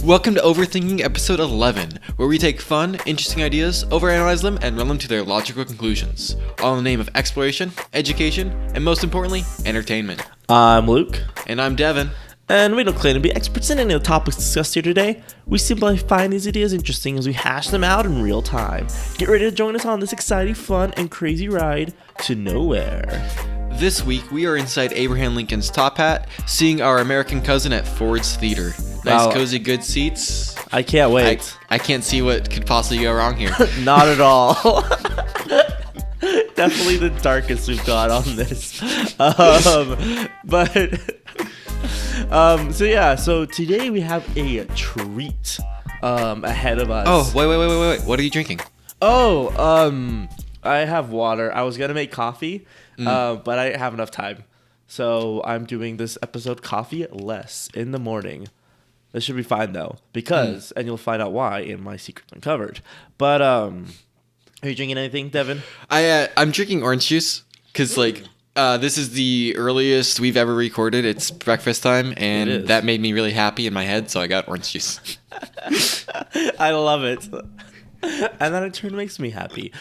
Welcome to Overthinking episode 11, where we take fun, interesting ideas, overanalyze them, and run them to their logical conclusions, all in the name of exploration, education, and most importantly, entertainment. I'm Luke. And I'm Devin. And we don't claim to be experts in any of the topics discussed here today. We simply find these ideas interesting as we hash them out in real time. Get ready to join us on this exciting, fun, and crazy ride to nowhere. This week, we are inside Abraham Lincoln's top hat, seeing our American cousin at Ford's Theater. Nice, Wow. cozy, good seats. I can't wait. I can't see what could possibly go wrong here. Not at all. Definitely the darkest we've got on this. So today we have a treat ahead of us. Oh, wait. What are you drinking? I have water. I was gonna make coffee, but I didn't have enough time. So I'm doing this episode coffee less in the morning. This should be fine though, because and you'll find out why in my Secrets Uncovered. But are you drinking anything, Devin? I'm drinking orange juice because this is the earliest we've ever recorded. It's breakfast time, and that made me really happy in my head, so I got orange juice. I love it. And that in turn makes me happy.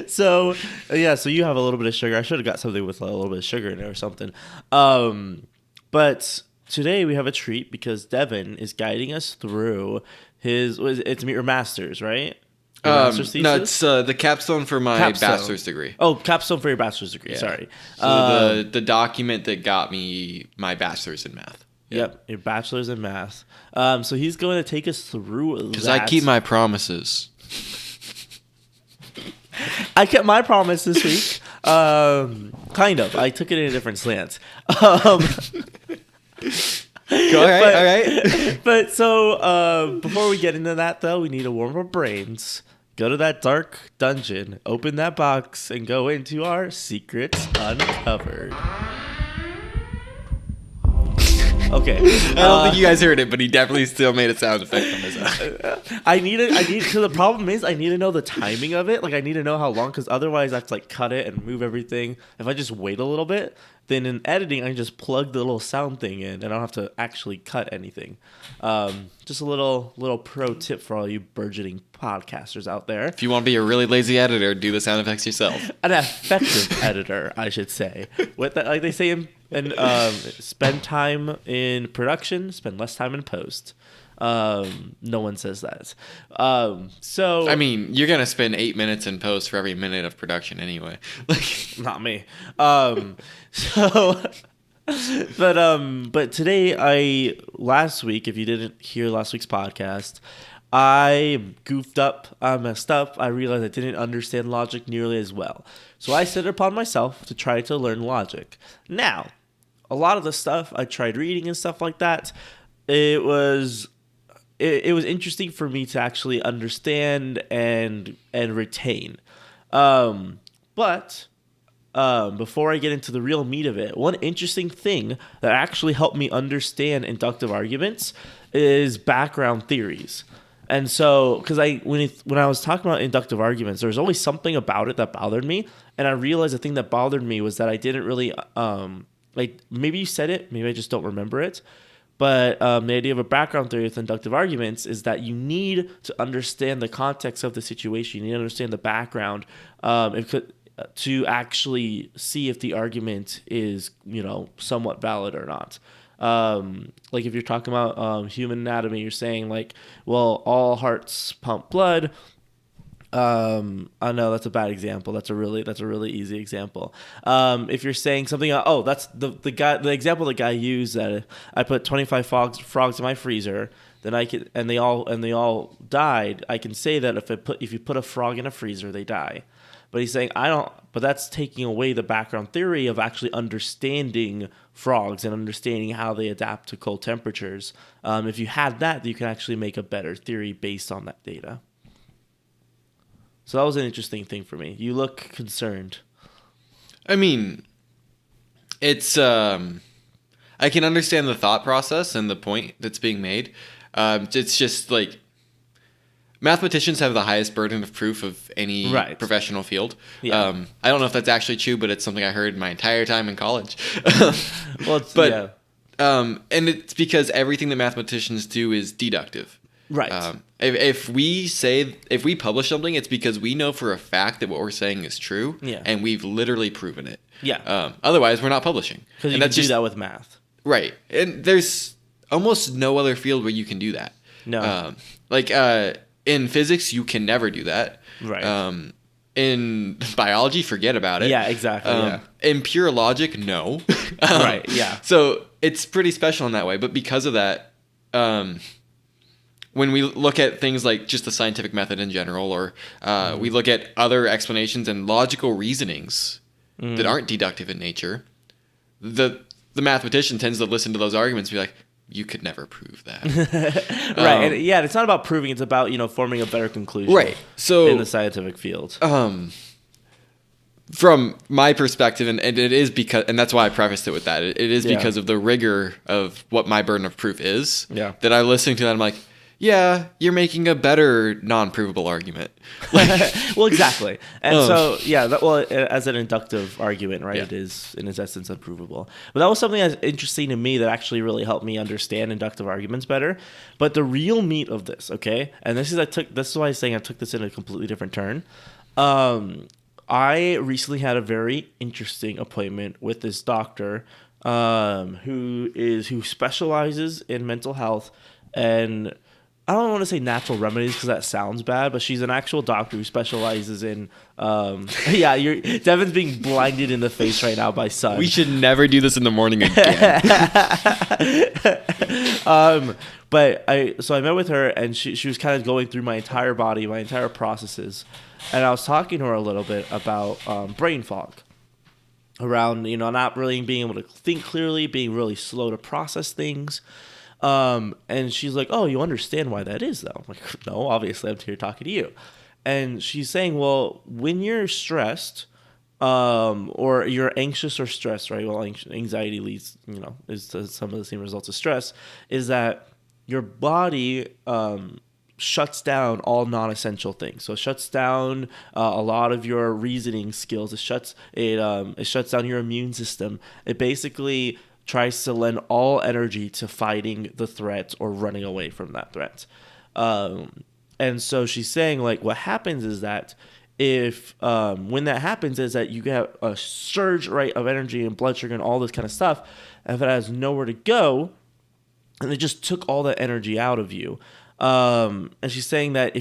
So you have a little bit of sugar. I should have got something with a little bit of sugar in it or something. But today we have a treat because Devin is guiding us through it's your master's, right? Your master's thesis? No, it's the capstone for my bachelor's degree. Oh, capstone for your bachelor's degree. Yeah. Sorry. So the document that got me my bachelor's in math. Yep, your bachelor's in math. So he's going to take us through that. Because I keep my promises. I kept my promise this week. Kind of. I took it in a different slant. All right. But so before we get into that, though, we need to warm our brains. Go to that dark dungeon, open that box, and go into our Secrets Uncovered. Okay. I don't think you guys heard it, but he definitely still made a sound effect on his own. I need because the problem is I need to know the timing of it. Like I need to know how long, because otherwise I have to cut it and move everything. If I just wait a little bit, then in editing I can just plug the little sound thing in and I don't have to actually cut anything. Just a little pro tip for all you burgeoning podcasters out there. If you want to be a really lazy editor, do the sound effects yourself. An effective editor, I should say. With that, like they say in spend time in production, spend less time in post. No one says that. So I mean, you're gonna spend 8 minutes in post for every minute of production anyway. Not me. But today, last week, if you didn't hear last week's podcast, I goofed up, I messed up. I realized I didn't understand logic nearly as well. So I set it upon myself to try to learn logic. Now, a lot of the stuff I tried reading and stuff like that, it was interesting for me to actually understand and retain. But before I get into the real meat of it, one interesting thing that actually helped me understand inductive arguments is background theories. And so, because when I was talking about inductive arguments, there was always something about it that bothered me, and I realized the thing that bothered me was that I didn't really maybe you said it, maybe I just don't remember it. But the idea of a background theory with inductive arguments is that you need to understand the context of the situation. You need to understand the background to actually see if the argument is, somewhat valid or not. Like if you're talking about human anatomy, you're saying all hearts pump blood. I know that's a bad example. That's a really easy example. If you're saying something, that's the example the guy used that I put 25 frogs in my freezer, then and they all died. I can say that if you put a frog in a freezer, they die. But he's saying but that's taking away the background theory of actually understanding frogs and understanding how they adapt to cold temperatures. If you had that, you can actually make a better theory based on that data. So that was an interesting thing for me. You look concerned. I mean, it's I can understand the thought process and the point that's being made. It's just mathematicians have the highest burden of proof of any professional field. Yeah. I don't know if that's actually true, but it's something I heard my entire time in college. And it's because everything that mathematicians do is deductive. Right. If we publish something, it's because we know for a fact that what we're saying is true, Yeah. and we've literally proven it. Yeah. Otherwise, we're not publishing. Because you And can that's do just that with math. right. And there's almost no other field where you can do that. No. In physics, you can never do that. Right. In biology, forget about it. Yeah, exactly. Yeah. In pure logic, no. Right, yeah. So it's pretty special in that way. But because of that, when we look at things like just the scientific method in general, or we look at other explanations and logical reasonings that aren't deductive in nature, the mathematician tends to listen to those arguments and be like, you could never prove that. Right. And yeah, it's not about proving, it's about, forming a better conclusion. Right. So in the scientific field. From my perspective, and it is because, and that's why I prefaced it with that, it is Yeah. because of the rigor of what my burden of proof is, Yeah. that I listening to that, I'm like, yeah, you're making a better non-provable argument. Well, exactly. And as an inductive argument, right, Yeah. it is in its essence unprovable. But that was something that's interesting to me that actually really helped me understand inductive arguments better. But the real meat of this, okay, and this is why I'm saying I took this in a completely different turn. I recently had a very interesting appointment with this doctor who specializes in mental health, and I don't want to say natural remedies because that sounds bad, but she's an actual doctor who specializes in Devin's being blinded in the face right now by sun. We should never do this in the morning again. But I met with her, and she was kind of going through my entire body, my entire processes, and I was talking to her a little bit about brain fog, around not really being able to think clearly, being really slow to process things. And she's like, "Oh, you understand why that is, though?" I'm like, "No, obviously, I'm here talking to you." And she's saying, "Well, when you're stressed, or you're anxious or stressed, right? Well, anxiety leads, is to some of the same results of stress. Is that your body shuts down all non-essential things. So it shuts down a lot of your reasoning skills. It shuts down your immune system. It basically tries to lend all energy to fighting the threat or running away from that threat. And so she's saying, like, what happens is that if when that happens is that you get a surge, right, of energy and blood sugar and all this kind of stuff, and if it has nowhere to go, and it just took all that energy out of you. And she's saying that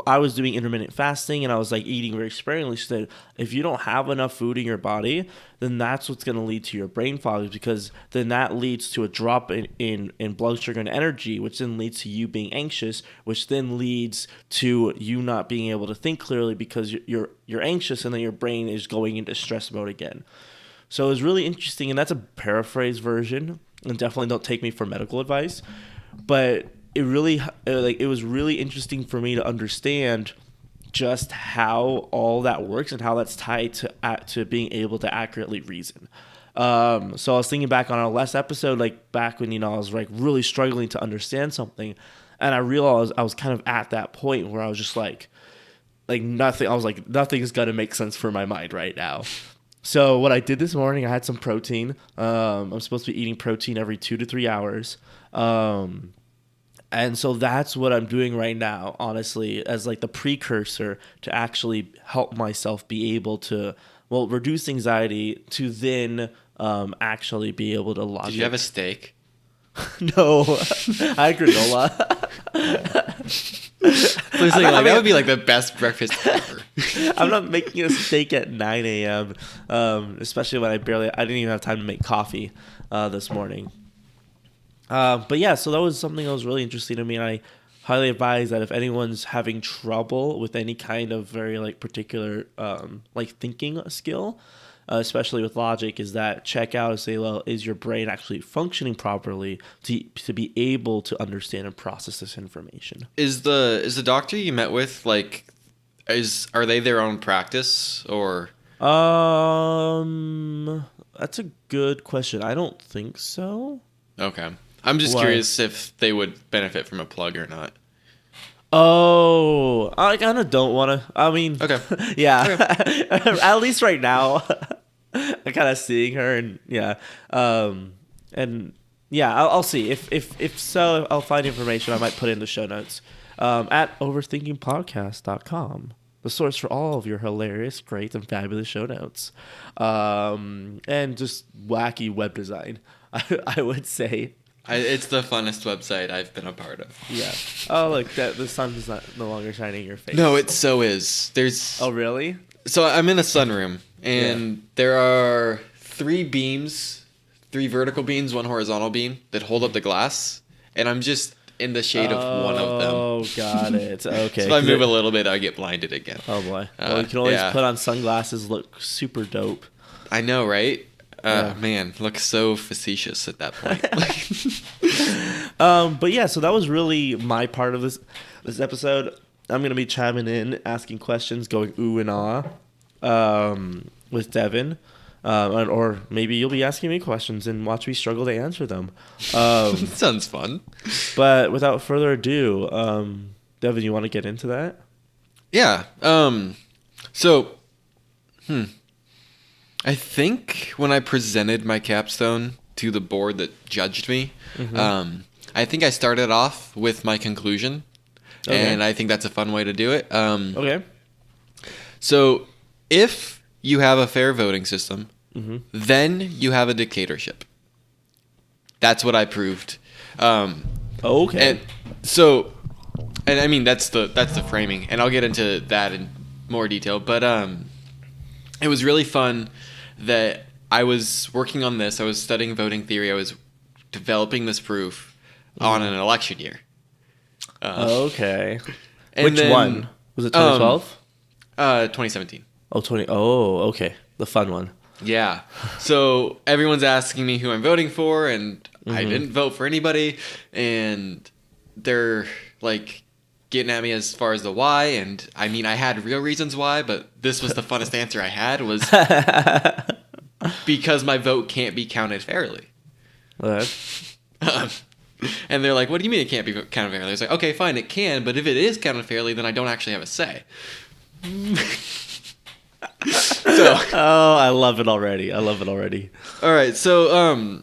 I was doing intermittent fasting and I was like eating very sparingly. She said, if you don't have enough food in your body, then that's what's going to lead to your brain fog, because then that leads to a drop in blood sugar and energy, which then leads to you being anxious, which then leads to you not being able to think clearly because you're anxious, and then your brain is going into stress mode again. So it was really interesting, and that's a paraphrase version, and definitely don't take me for medical advice, but it was really interesting for me to understand just how all that works and how that's tied to being able to accurately reason. So I was thinking back on our last episode, like back when I was like really struggling to understand something, and I realized I was kind of at that point where I was just like nothing. I was like, nothing's gonna make sense for my mind right now. So what I did this morning, I had some protein. I'm supposed to be eating protein every 2 to 3 hours. And so that's what I'm doing right now, honestly, as like the precursor to actually help myself be able to, reduce anxiety to then actually be able to logic. Did you have a steak? No, I had granola. That would be like the best breakfast ever. I'm not making a steak at 9 a.m., especially when I didn't even have time to make coffee this morning. But yeah, so that was something that was really interesting to me, and I highly advise that if anyone's having trouble with any kind of very like particular thinking skill, especially with logic, is that check out and say, well, is your brain actually functioning properly to be able to understand and process this information? Is the doctor you met with are they their own practice, or? That's a good question. I don't think so. Okay. I'm just curious if they would benefit from a plug or not. Oh, I kind of don't want to. I mean, okay. Yeah. Okay. At least right now, I'm kind of seeing her, and yeah. And Yeah, I'll see. If so, I'll find information. I might put it in the show notes. At overthinkingpodcast.com, the source for all of your hilarious, great, and fabulous show notes. And just wacky web design, I would say. It's the funnest website I've been a part of. Yeah. Oh, look, the sun is no longer shining in your face. No, it so is. There's. Oh, really? So I'm in a sunroom, and there are 3 beams, 3 vertical beams, 1 horizontal beam that hold up the glass, and I'm just in the shade of one of them. Oh, got it. Okay. So if I move a little bit, I get blinded again. Oh boy. Well, you can always put on sunglasses, look super dope. I know, right? Man, look so facetious at that point. But yeah, so that was really my part of this episode. I'm gonna be chiming in, asking questions, going ooh and ah, with Devin, or maybe you'll be asking me questions and watch me struggle to answer them. Sounds fun. But without further ado, Devin, you want to get into that? Yeah. I think when I presented my capstone to the board that judged me, I think I started off with my conclusion, and I think that's a fun way to do it. Okay. So, if you have a fair voting system, then you have a dictatorship. That's what I proved. Okay. And I mean that's the framing, and I'll get into that in more detail. But it was really fun that I was working on this. I was studying voting theory. I was developing this proof on an election year. Okay. Which one? Was it 2012? 2017. Oh, okay. The fun one. Yeah. So everyone's asking me who I'm voting for, and I didn't vote for anybody, and they're like getting at me as far as the why, and I mean I had real reasons why, but this was the funnest answer I had was because my vote can't be counted fairly. And they're like, what do you mean it can't be counted fairly? I was like, okay, fine, it can, but if it is counted fairly, then I don't actually have a say. Oh, I love it already. All right, so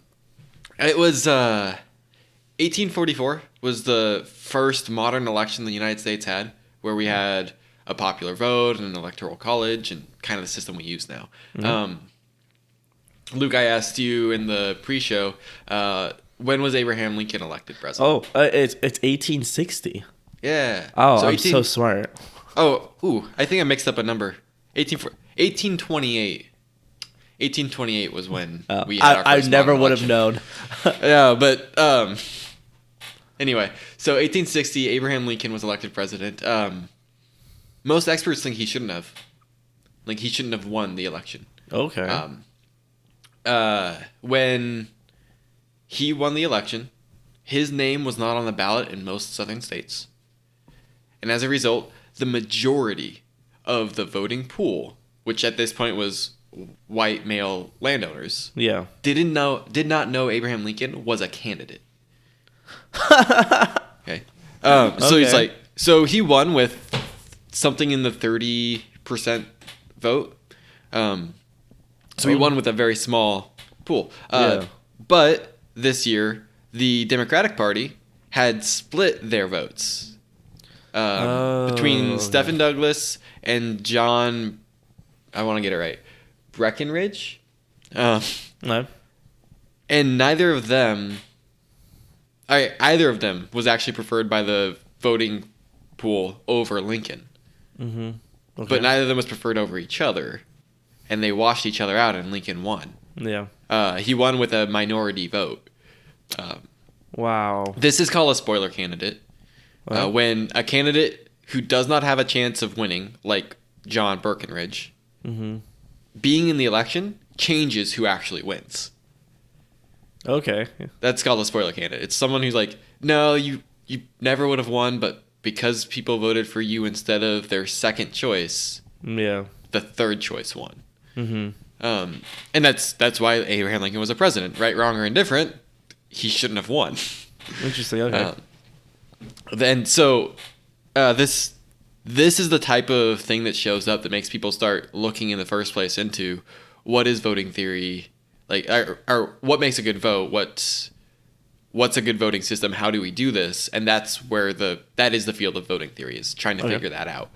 it was 1844 was the first modern election the United States had, where we had a popular vote and an electoral college and kind of the system we use now. Luke, I asked you in the pre-show, when was Abraham Lincoln elected president? Oh, it's 1860. Yeah. Oh, I'm so smart. Oh, I think I mixed up a number. 1828. 1828 was when we had our first I never would election. have known. Yeah, but anyway, so 1860, Abraham Lincoln was elected president. Most experts think he shouldn't have. Like, he shouldn't have won the election. Okay. When he won the election, his name was not on the ballot in most southern states. And as a result, the majority of the voting pool, which at this point was white male landowners, did not know Abraham Lincoln was a candidate. Okay. So he's like, so he won with something in the 30% vote. So he won with a very small pool. But this year, the Democratic Party had split their votes between Stephen Douglas and John, I want to get it right, Breckinridge. No. And either of them was actually preferred by the voting pool over Lincoln. Okay. But neither of them was preferred over each other. And they washed each other out, and Lincoln won. Yeah. He won with a minority vote. Wow. This is called a spoiler candidate. When a candidate who does not have a chance of winning, like John Breckinridge, being in the election changes who actually wins. Okay. That's called a spoiler candidate. It's someone who's like, no, you never would have won, but because people voted for you instead of their second choice, the third choice won. And that's why Abraham Lincoln was a president. Right, wrong, or indifferent, he shouldn't have won. Interesting. Okay. This is the type of thing that shows up that makes people start looking in the first place into what is voting theory, like, or what makes a good vote, what's a good voting system? How do we do this? And that's where that is the field of voting theory, is trying to figure that out.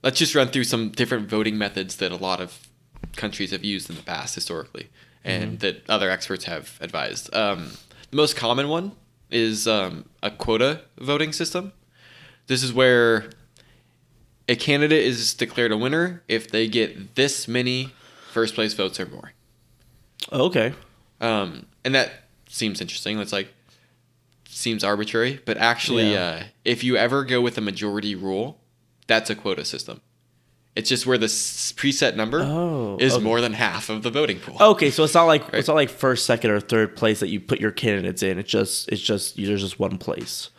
Let's just run through some different voting methods that a lot of countries have used in the past historically, and that other experts have advised. The most common one is a quota voting system. This is where a candidate is declared a winner if they get this many first place votes or more. Okay. And that seems interesting. That's seems arbitrary, but actually, if you ever go with a majority rule, that's a quota system. It's just where the preset number is more than half of the voting pool. Okay, so it's not like it's not like first, second, or third place that you put your candidates in. It's just there's just one place.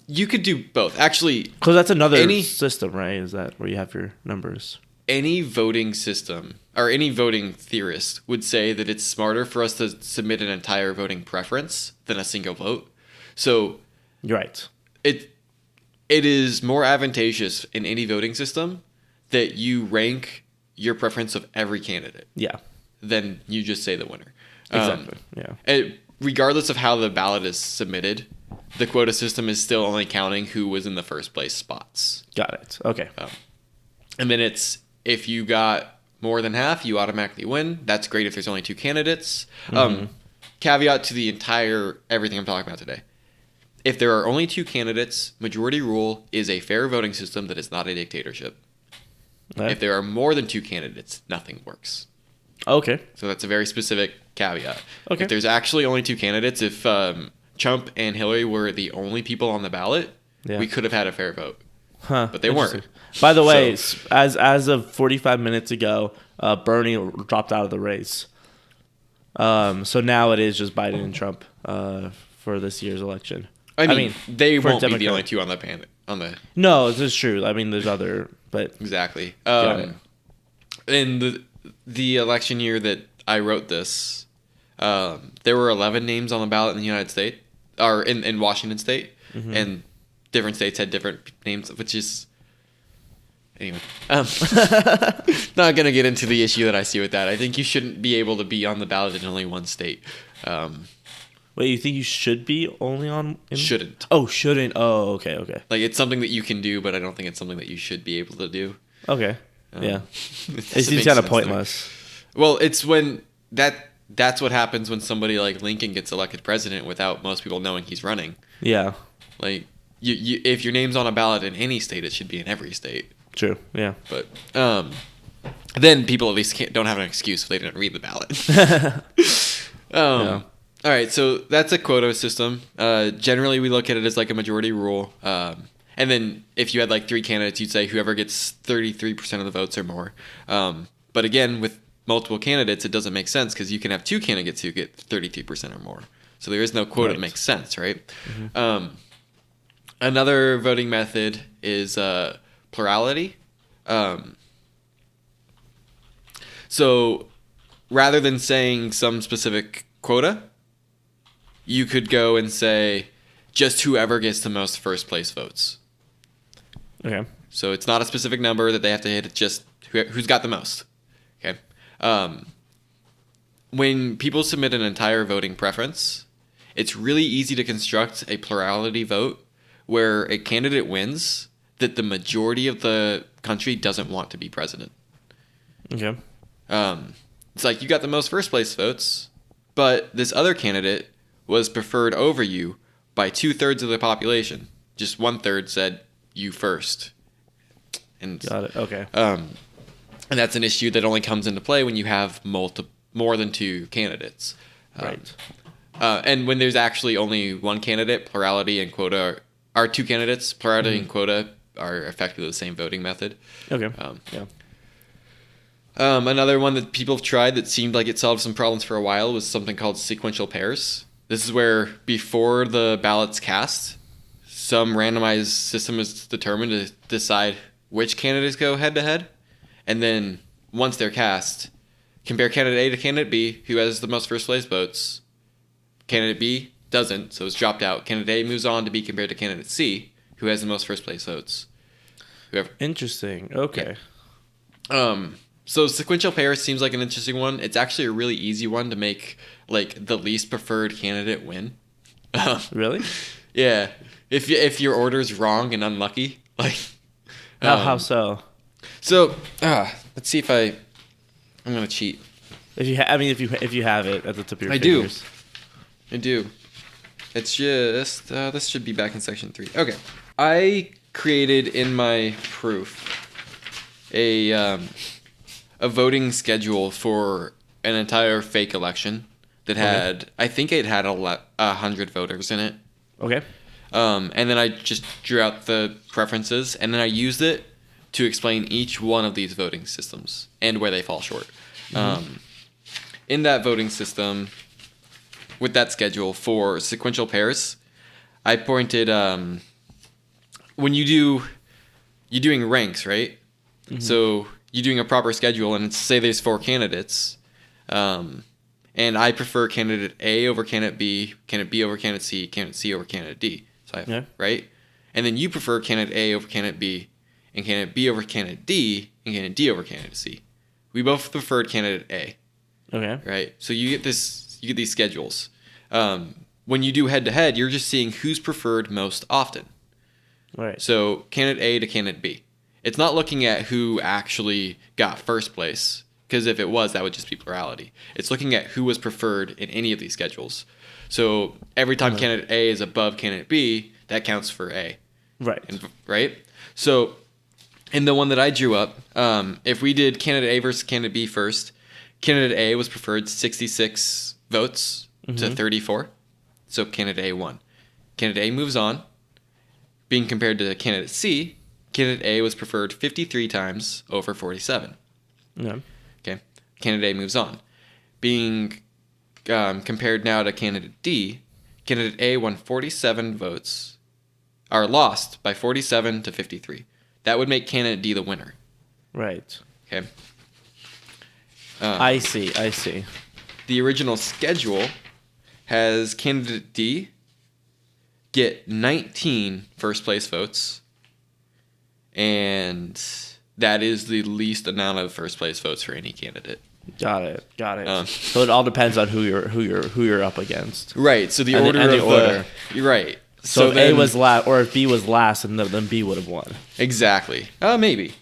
You could do both, actually. Because that's another system, right? Is that where you have your numbers? Any voting system or any voting theorist would say that it's smarter for us to submit an entire voting preference than a single vote. So, you're right. It is more advantageous in any voting system that you rank your preference of every candidate. Yeah. Than you just say the winner. Exactly. Yeah. Regardless of how the ballot is submitted, the quota system is still only counting who was in the first place spots. Got it. Okay. And then it's, if you got more than half, you automatically win. That's great if there's only two candidates. Caveat to the entire everything I'm talking about today. If there are only two candidates, majority rule is a fair voting system that is not a dictatorship. Okay. If there are more than two candidates, nothing works. Okay. So that's a very specific caveat. Okay. If there's actually only two candidates, if Trump and Hillary were the only people on the ballot, we could have had a fair vote. Huh. But they weren't. By the way, as of 45 minutes ago, Bernie dropped out of the race. So now it is just Biden and Trump for this year's election. I mean they won't be the only two on the panel. No, this is true. I mean, there's other, but exactly. In the election year that I wrote this, there were 11 names on the ballot in the United States, or in Washington State, and different states had different names, which is anyway. Not gonna get into the issue that I see with that. I think you shouldn't be able to be on the ballot in only one state. Wait, you think you should be only on? Shouldn't. Oh, shouldn't. Oh, okay. Like, it's something that you can do, but I don't think it's something that you should be able to do. Okay. Yeah. It seems kind of pointless. Well, it's when that's what happens when somebody like Lincoln gets elected president without most people knowing he's running. Yeah. Like, you if your name's on a ballot in any state, it should be in every state. True. Yeah. But then people at least don't have an excuse if they didn't read the ballot. Yeah. All right, so that's a quota system. Generally, we look at it as like a majority rule. And then if you had like three candidates, you'd say whoever gets 33% of the votes or more. But again, with multiple candidates, it doesn't make sense because you can have two candidates who get 33% or more. So there is no quota that makes sense, right? Another voting method is plurality. So rather than saying some specific quota, you could go and say just whoever gets the most first place votes. Okay. So it's not a specific number that they have to hit. It's just who's got the most. Okay. When people submit an entire voting preference, it's really easy to construct a plurality vote where a candidate wins that the majority of the country doesn't want to be president. Okay. It's like you got the most first place votes, but this other candidate was preferred over you by 2/3 of the population. Just 1/3 said you first. And got it. Okay. And that's an issue that only comes into play when you have more than two candidates. Right. And when there's actually only one candidate, plurality and quota are two candidates. Plurality and quota are effectively the same voting method. Okay. Yeah. Another one that people have tried that seemed like it solved some problems for a while was something called sequential pairs. This is where before the ballot's cast, some randomized system is determined to decide which candidates go head to head. And then once they're cast, compare candidate A to candidate B, who has the most first place votes. Candidate B doesn't, so it's dropped out. Candidate A moves on to be compared to candidate C, who has the most first place votes. Interesting. Okay. Yeah. So sequential pairs seems like an interesting one. It's actually a really easy one to make like the least preferred candidate win. Really? Yeah. If your order is wrong and unlucky, like How so? So let's see if I'm gonna cheat. If you, if you have it at the tip of your I fingers. I do. It's just this should be back in section 3. Okay. I created in my proof a voting schedule for an entire fake election that had I think it had 100 voters in it. Okay. And then I just drew out the preferences, and then I used it to explain each one of these voting systems and where they fall short. In that voting system, with that schedule for sequential pairs, I pointed when you're doing ranks, right? So you're doing a proper schedule, and say there's 4 candidates, and I prefer candidate A over candidate B over candidate C over candidate D. So I have, right? And then you prefer candidate A over candidate B, and candidate B over candidate D, and candidate D over candidate C. We both preferred candidate A. Okay. Right? So you get these schedules. When you do head-to-head, you're just seeing who's preferred most often. Right. So candidate A to candidate B. It's not looking at who actually got first place, because if it was, that would just be plurality. It's looking at who was preferred in any of these schedules. So every time candidate A is above candidate B, that counts for A. Right. Right? So in the one that I drew up, if we did candidate A versus candidate B first, candidate A was preferred 66 votes to 34. So candidate A won. Candidate A moves on. Being compared to candidate C, candidate A was preferred 53 times over 47. Yeah. Okay. Candidate A moves on. Being compared now to candidate D, candidate A won 47 votes, or lost by 47 to 53. That would make candidate D the winner. Right. Okay. I see. The original schedule has candidate D get 19 first place votes, and that is the least amount of first place votes for any candidate. Got it. So it all depends on who you're up against. Right. So the And order the order. You're right. So if then, A was last, or if B was last, and then B would have won. Exactly. Maybe.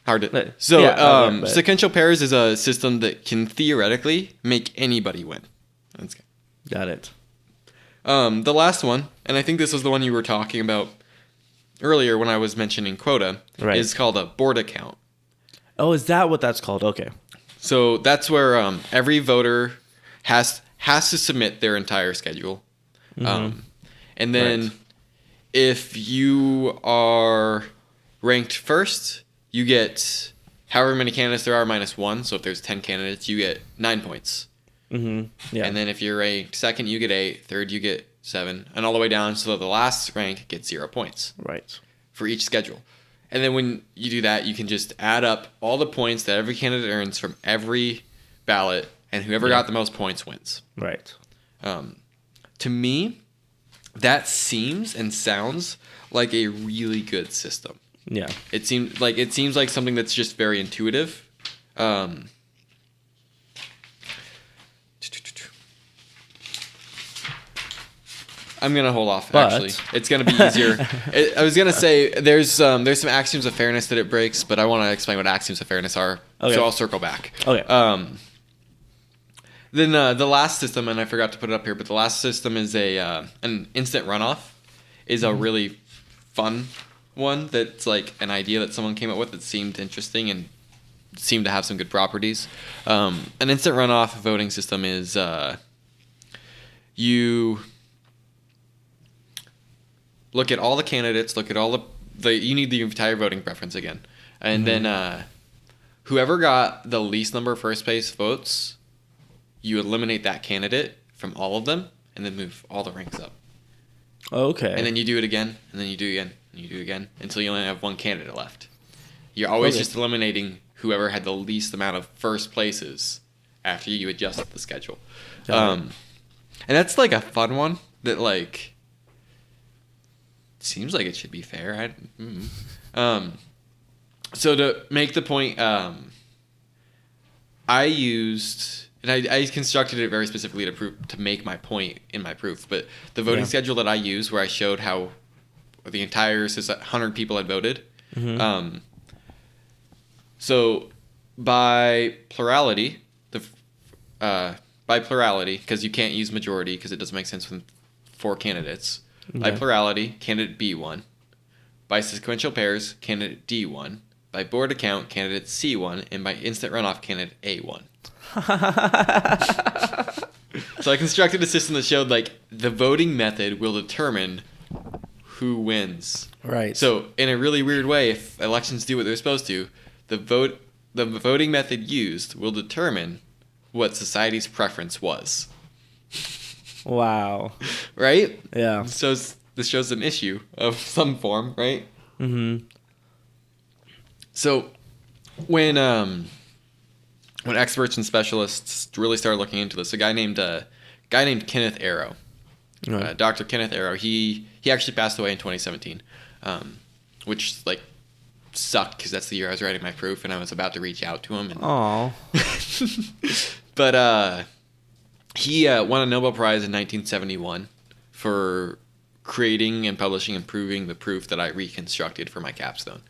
Hard to. But- So yeah, but- sequential pairs is a system that can theoretically make anybody win. That's good. Got it. The last one, and I think this was the one you were talking about earlier when I was mentioning quota, Right. is called a board account. Oh, is that what that's called? Okay. So that's where every voter has to submit their entire schedule. And then Right. if you are ranked first, you get however many candidates there are minus 1. So if there's 10 candidates, you get 9 points. Yeah. And then if you're ranked second, you get 8. Third, you get 7. And all the way down so that the last rank gets 0 points Right. for each schedule. And then when you do that, you can just add up all the points that every candidate earns from every ballot, and whoever got the most points wins. Right. To me, that seems and sounds like a really good system. Yeah. It seems like something that's just very intuitive. I'm gonna hold off. But- Actually, it's gonna be easier. I was gonna say there's some axioms of fairness that it breaks, but I want to explain what axioms of fairness are. Okay. So I'll circle back. Okay. Then the last system, and I forgot to put it up here, but the last system is an instant runoff. Is a really fun one that's like an idea that someone came up with that seemed interesting and seemed to have some good properties. An instant runoff voting system is you look at all the candidates, look at all you need the entire voting preference again. And then whoever got the least number of first place votes, you eliminate that candidate from all of them and then move all the ranks up. Okay. And then you do it again, and then you do it again, and you do it again, until you only have one candidate left. You're always just eliminating whoever had the least amount of first places after you adjust the schedule. And that's like a fun one that like seems like it should be fair. So to make the point I used, and I constructed it very specifically to make my point in my proof. But the voting schedule that I used, where I showed how the entire 100 people had voted. Mm-hmm. So by plurality, because you can't use majority because it doesn't make sense with 4 candidates. Okay. By plurality, candidate B won. By sequential pairs, candidate D won. By board account, candidate C won. And by instant runoff, candidate A won. So I constructed a system that showed like the voting method will determine who wins. Right. So in a really weird way, if elections do what they're supposed to, the voting method used will determine what society's preference was. Wow. Right? Yeah. So this shows an issue of some form, right? Mm-hmm. So when experts and specialists really started looking into this, a guy named Kenneth Arrow, Right. Dr. Kenneth Arrow, he actually passed away in 2017, which like sucked because that's the year I was writing my proof and I was about to reach out to him. Aw. But he won a Nobel Prize in 1971 for creating and publishing and proving the proof that I reconstructed for my capstone.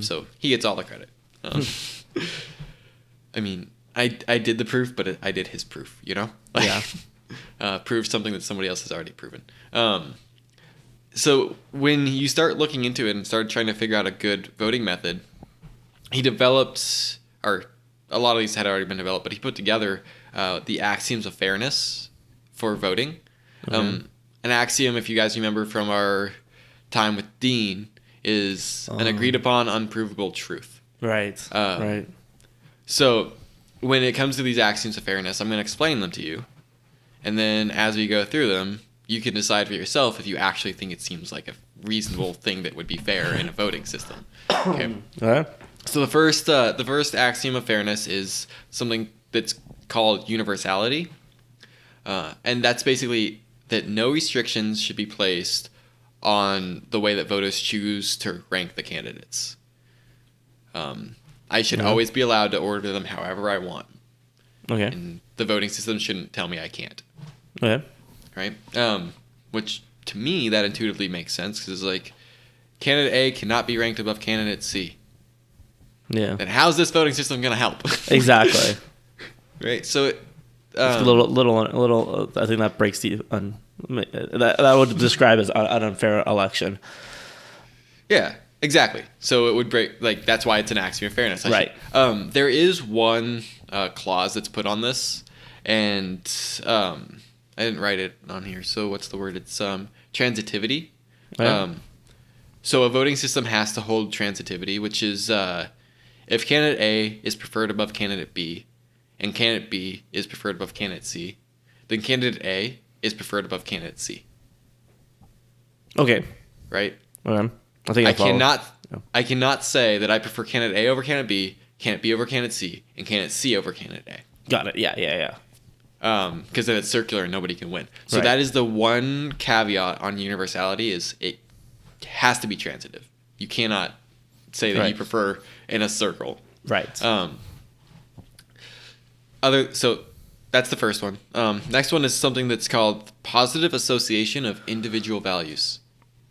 So he gets all the credit. I mean, I did the proof, but I did his proof, you know? Like, Yeah. Prove something that somebody else has already proven. So when you start looking into it and start trying to figure out a good voting method, he developed, or a lot of these had already been developed, but he put together the axioms of fairness for voting. Okay. An axiom, if you guys remember from our time with Dean, is an agreed upon unprovable truth. Right. Right. So when it comes to these axioms of fairness, I'm going to explain them to you. And then as we go through them, you can decide for yourself if you actually think it seems like a reasonable thing that would be fair in a voting system. Okay. All right. So the first axiom of fairness is something that's called universality. And that's basically that no restrictions should be placed on the way that voters choose to rank the candidates. I should always be allowed to order them however I want. Okay. And the voting system shouldn't tell me I can't. Okay. Right? Which, to me, that intuitively makes sense because it's like, candidate A cannot be ranked above candidate C. Yeah. Then how's this voting system going to help? Exactly. Right? So It's a little. I think that breaks the that would describe as an unfair election. yeah, exactly. So it would break, like, that's why it's an axiom of fairness. Right. There is one clause that's put on this, and I didn't write it on here. So what's the word? It's transitivity. Right. So a voting system has to hold transitivity, which is if candidate A is preferred above candidate B, and candidate B is preferred above candidate C, then candidate A is preferred above candidate C. Okay. Right? I think I cannot say that I prefer candidate A over candidate B, candidate B over candidate C, and candidate C over candidate A. Got it. Yeah. Because then it's circular and nobody can win. So Right. that is the one caveat on universality is it has to be transitive. You cannot say that you Right. prefer in a circle. Right. So that's the first one. Next one is something that's called positive association of individual values.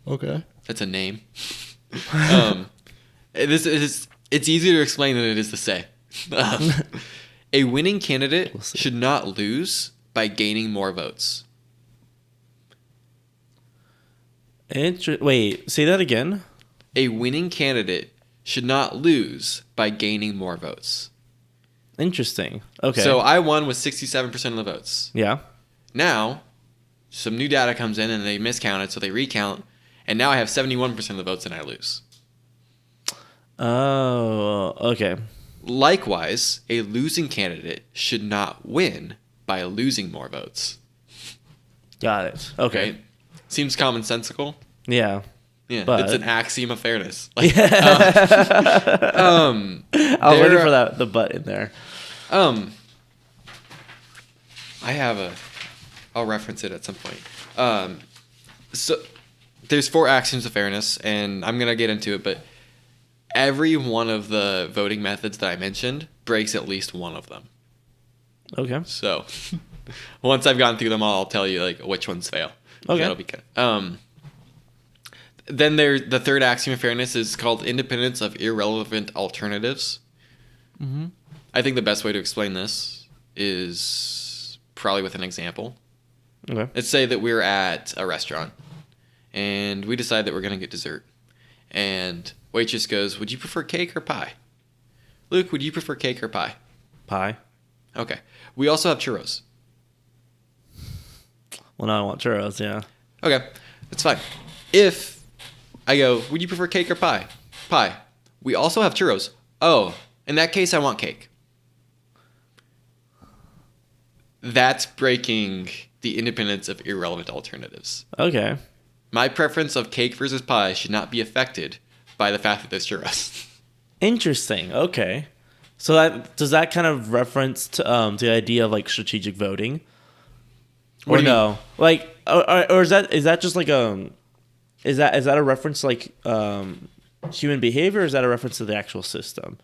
Okay. That's a name. It's easier to explain than it is to say. A winning candidate should not lose by gaining more votes. Wait, say that again. A winning candidate should not lose by gaining more votes. Interesting. Okay. So I won with 67% of the votes. Yeah. Now, some new data comes in and they miscounted, so they recount, and now I have 71% of the votes and I lose. Oh, okay. Likewise, a losing candidate should not win by losing more votes. Got it. Okay. Right? Seems commonsensical. Yeah. Yeah, But- it's an axiom of fairness. Like, I was waiting for the butt in there. I'll reference it at some point. So there's 4 axioms of fairness, and I'm gonna get into it, but every one of the voting methods that I mentioned breaks at least one of them. Okay. So once I've gone through them all, I'll tell you like which ones fail. Okay. That'll be good. Then the third axiom of fairness is called independence of irrelevant alternatives. Mm-hmm. I think the best way to explain this is probably with an example. Okay. Let's say that we're at a restaurant and we decide that we're going to get dessert. And waitress goes, "Would you prefer cake or pie?" Luke, would you prefer cake or pie? Pie. Okay. We also have churros. Well, now I want churros. Yeah. Okay. That's fine. If I go, "Would you prefer cake or pie?" Pie. We also have churros. Oh, in that case, I want cake. That's breaking the independence of irrelevant alternatives. Okay. My preference of cake versus pie should not be affected by the fact that there's churros. Interesting. Okay. So does that kind of reference to the idea of like strategic voting? What Or do you no? Like, or is that just like is that a reference to like human behavior? Or is that a reference to the actual system?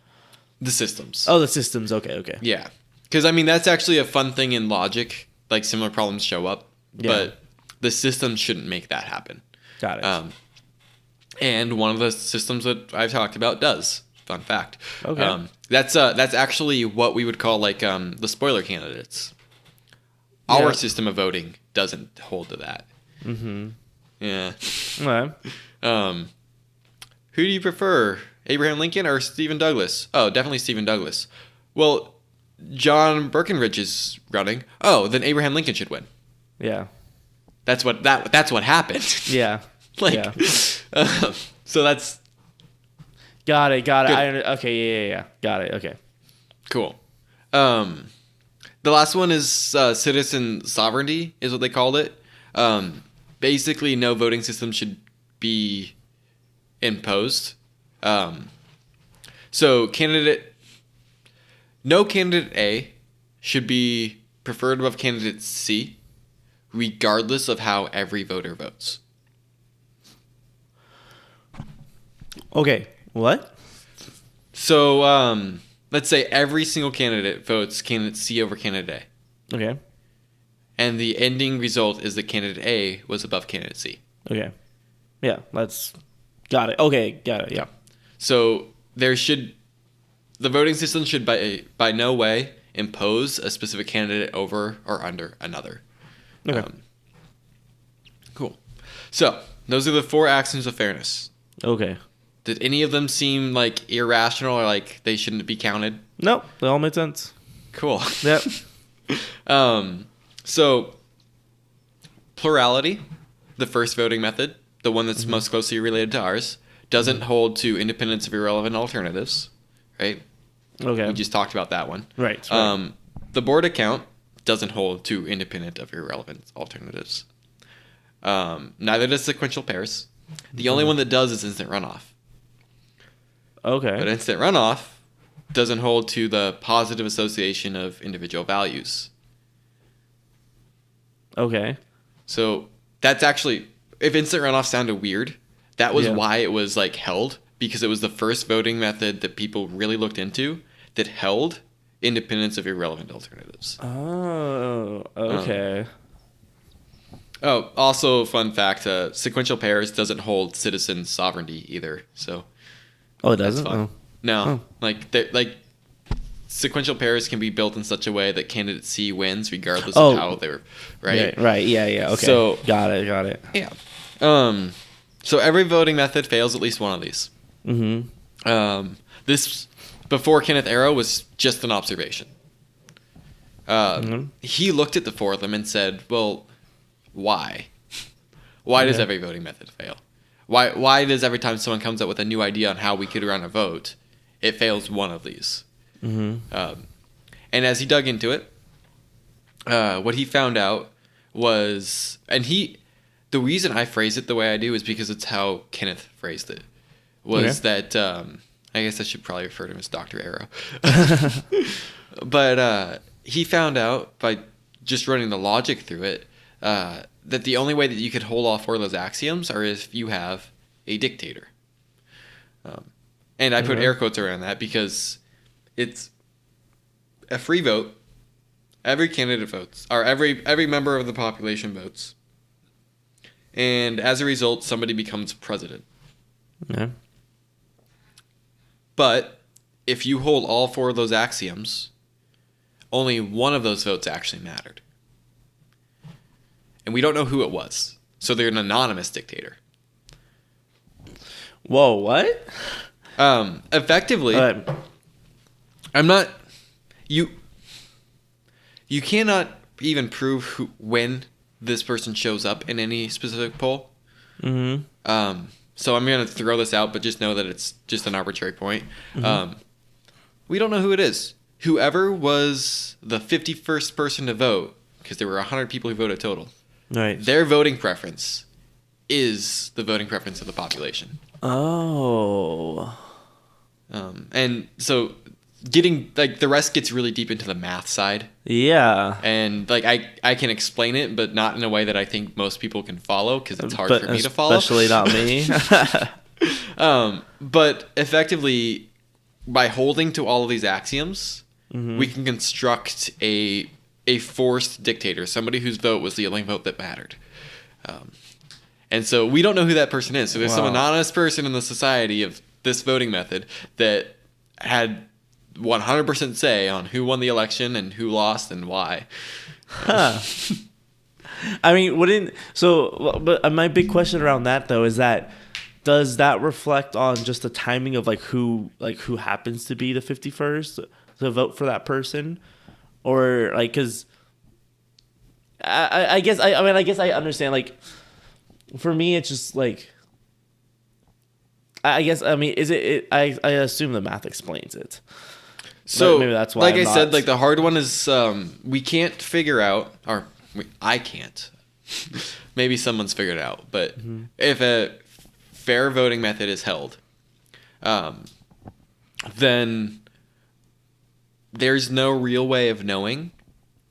The systems. Oh, the systems. Okay. Okay. Yeah. Because, I mean, that's actually a fun thing in logic. Like, similar problems show up. Yeah. But the system shouldn't make that happen. Got it. And one of the systems that I've talked about does. Fun fact. Okay. That's actually what we would call, like, the spoiler candidates. Yeah. Our system of voting doesn't hold to that. Mm-hmm. Yeah. Okay. Who do you prefer, Abraham Lincoln or Stephen Douglas? Oh, definitely Stephen Douglas. Well, John Breckinridge is running. Oh, then Abraham Lincoln should win. Yeah. That's what happened. Yeah. Like, Yeah. So that's Got it. Good. Okay. Yeah. Got it. Okay. cool. The last one is citizen sovereignty, is what they called it. Basically, no voting system should be imposed. So no candidate A should be preferred above candidate C, regardless of how every voter votes. Okay. What? So let's say every single candidate votes candidate C over candidate A. Okay. And the ending result is that candidate A was above candidate C. Okay. Yeah. Got it. Okay. Got it. Yeah. So the voting system should by no way impose a specific candidate over or under another. Okay. Cool. So those are the 4 axioms of fairness. Okay. Did any of them seem like irrational or like they shouldn't be counted? No, they all made sense. Cool. Yep. So plurality, the first voting method, the one that's most closely related to ours, doesn't hold to independence of irrelevant alternatives, right? Okay. We just talked about that one. Right. The board account doesn't hold to independent of irrelevant alternatives. Neither does sequential pairs. The only one that does is instant runoff. Okay. But instant runoff doesn't hold to the positive association of individual values. Okay. So that's actually, if instant runoff sounded weird, that was why it was like held, because it was the first voting method that people really looked into that held independence of irrelevant alternatives. Oh, okay. Oh, also fun fact, sequential pairs doesn't hold citizen sovereignty either. So Oh, it that's doesn't? fun. Oh. No, Oh. like sequential pairs can be built in such a way that candidate C wins regardless Oh. of how they're right. Right. Yeah. Okay. So- got it. Yeah. So every voting method fails at least one of these. Mm-hmm. This before Kenneth Arrow was just an observation. He looked at the 4 of them and said, "Well, why? Why does Okay. every voting method fail? Why does every time someone comes up with a new idea on how we could run a vote, it fails one of these?" Mm-hmm. And as he dug into it, what he found out was, the reason I phrase it the way I do is because it's how Kenneth phrased it, was that, I guess I should probably refer to him as Dr. Arrow. But he found out by just running the logic through it, that the only way that you could hold all 4 of those axioms are if you have a dictator. And I put air quotes around that because it's a free vote Every candidate votes, or every member of the population votes, and as a result, somebody becomes president. Yeah. But if you hold all 4 of those axioms, only one of those votes actually mattered, and we don't know who it was. So they're an anonymous dictator. Whoa, what? Effectively, I'm not. You cannot even prove when this person shows up in any specific poll. Mm-hmm. So I'm going to throw this out, but just know that it's just an arbitrary point. Mm-hmm. We don't know who it is. Whoever was the 51st person to vote, because there were 100 people who voted total, Right. their voting preference is the voting preference of the population. Oh. And so getting, like, the rest gets really deep into the math side. Yeah. And, like, I can explain it, but not in a way that I think most people can follow, because it's hard for me to follow. Especially not me. But effectively, by holding to all of these axioms, we can construct a forced dictator, somebody whose vote was the only vote that mattered. And so we don't know who that person is. So there's some anonymous person in the society of this voting method that had 100% say on who won the election and who lost and why. Huh. I mean, but my big question around that though is that does that reflect on just the timing of who happens to be the 51st to vote for that person, or because I guess I understand, for me it's just I assume the math explains it. So maybe that's why I said, the hard one is we can't figure out, or I can't. Maybe someone's figured it out, but if a fair voting method is held, then there's no real way of knowing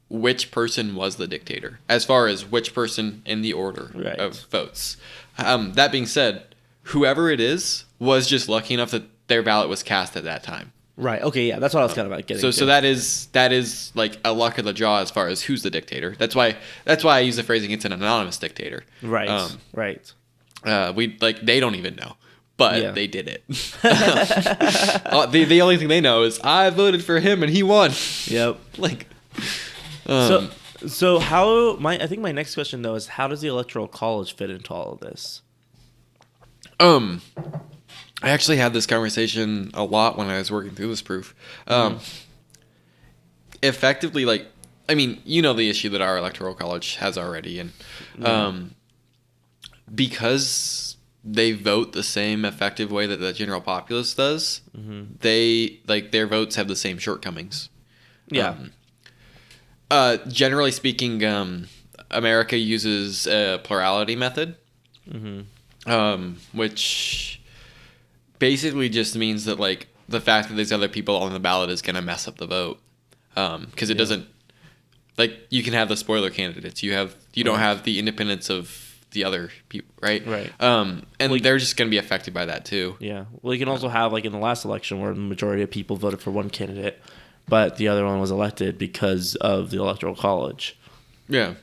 which person was the dictator, as far as which person in the order of votes. That being said, whoever it is was just lucky enough that their ballot was cast at that time. Right. Okay. Yeah. That's what I was kind of getting. So that is like a luck of the draw as far as who's the dictator. That's why I use the phrasing it's an anonymous dictator. Right. Right. They don't even know, but they did it. The only thing they know is I voted for him and he won. Yep. So I think my next question though is how does the Electoral College fit into all of this? I actually had this conversation a lot when I was working through this proof. Effectively, the issue that our Electoral College has already, and because they vote the same effective way that the general populace does, they their votes have the same shortcomings. Yeah. Generally speaking, America uses a plurality method, which basically just means that the fact that there's other people on the ballot is going to mess up the vote, because it doesn't you can have the spoiler candidates, you don't have the independence of the other people, right? And they're just going to be affected by that too. Yeah. Well, you can also have in the last election where the majority of people voted for one candidate, but the other one was elected because of the Electoral College. Yeah.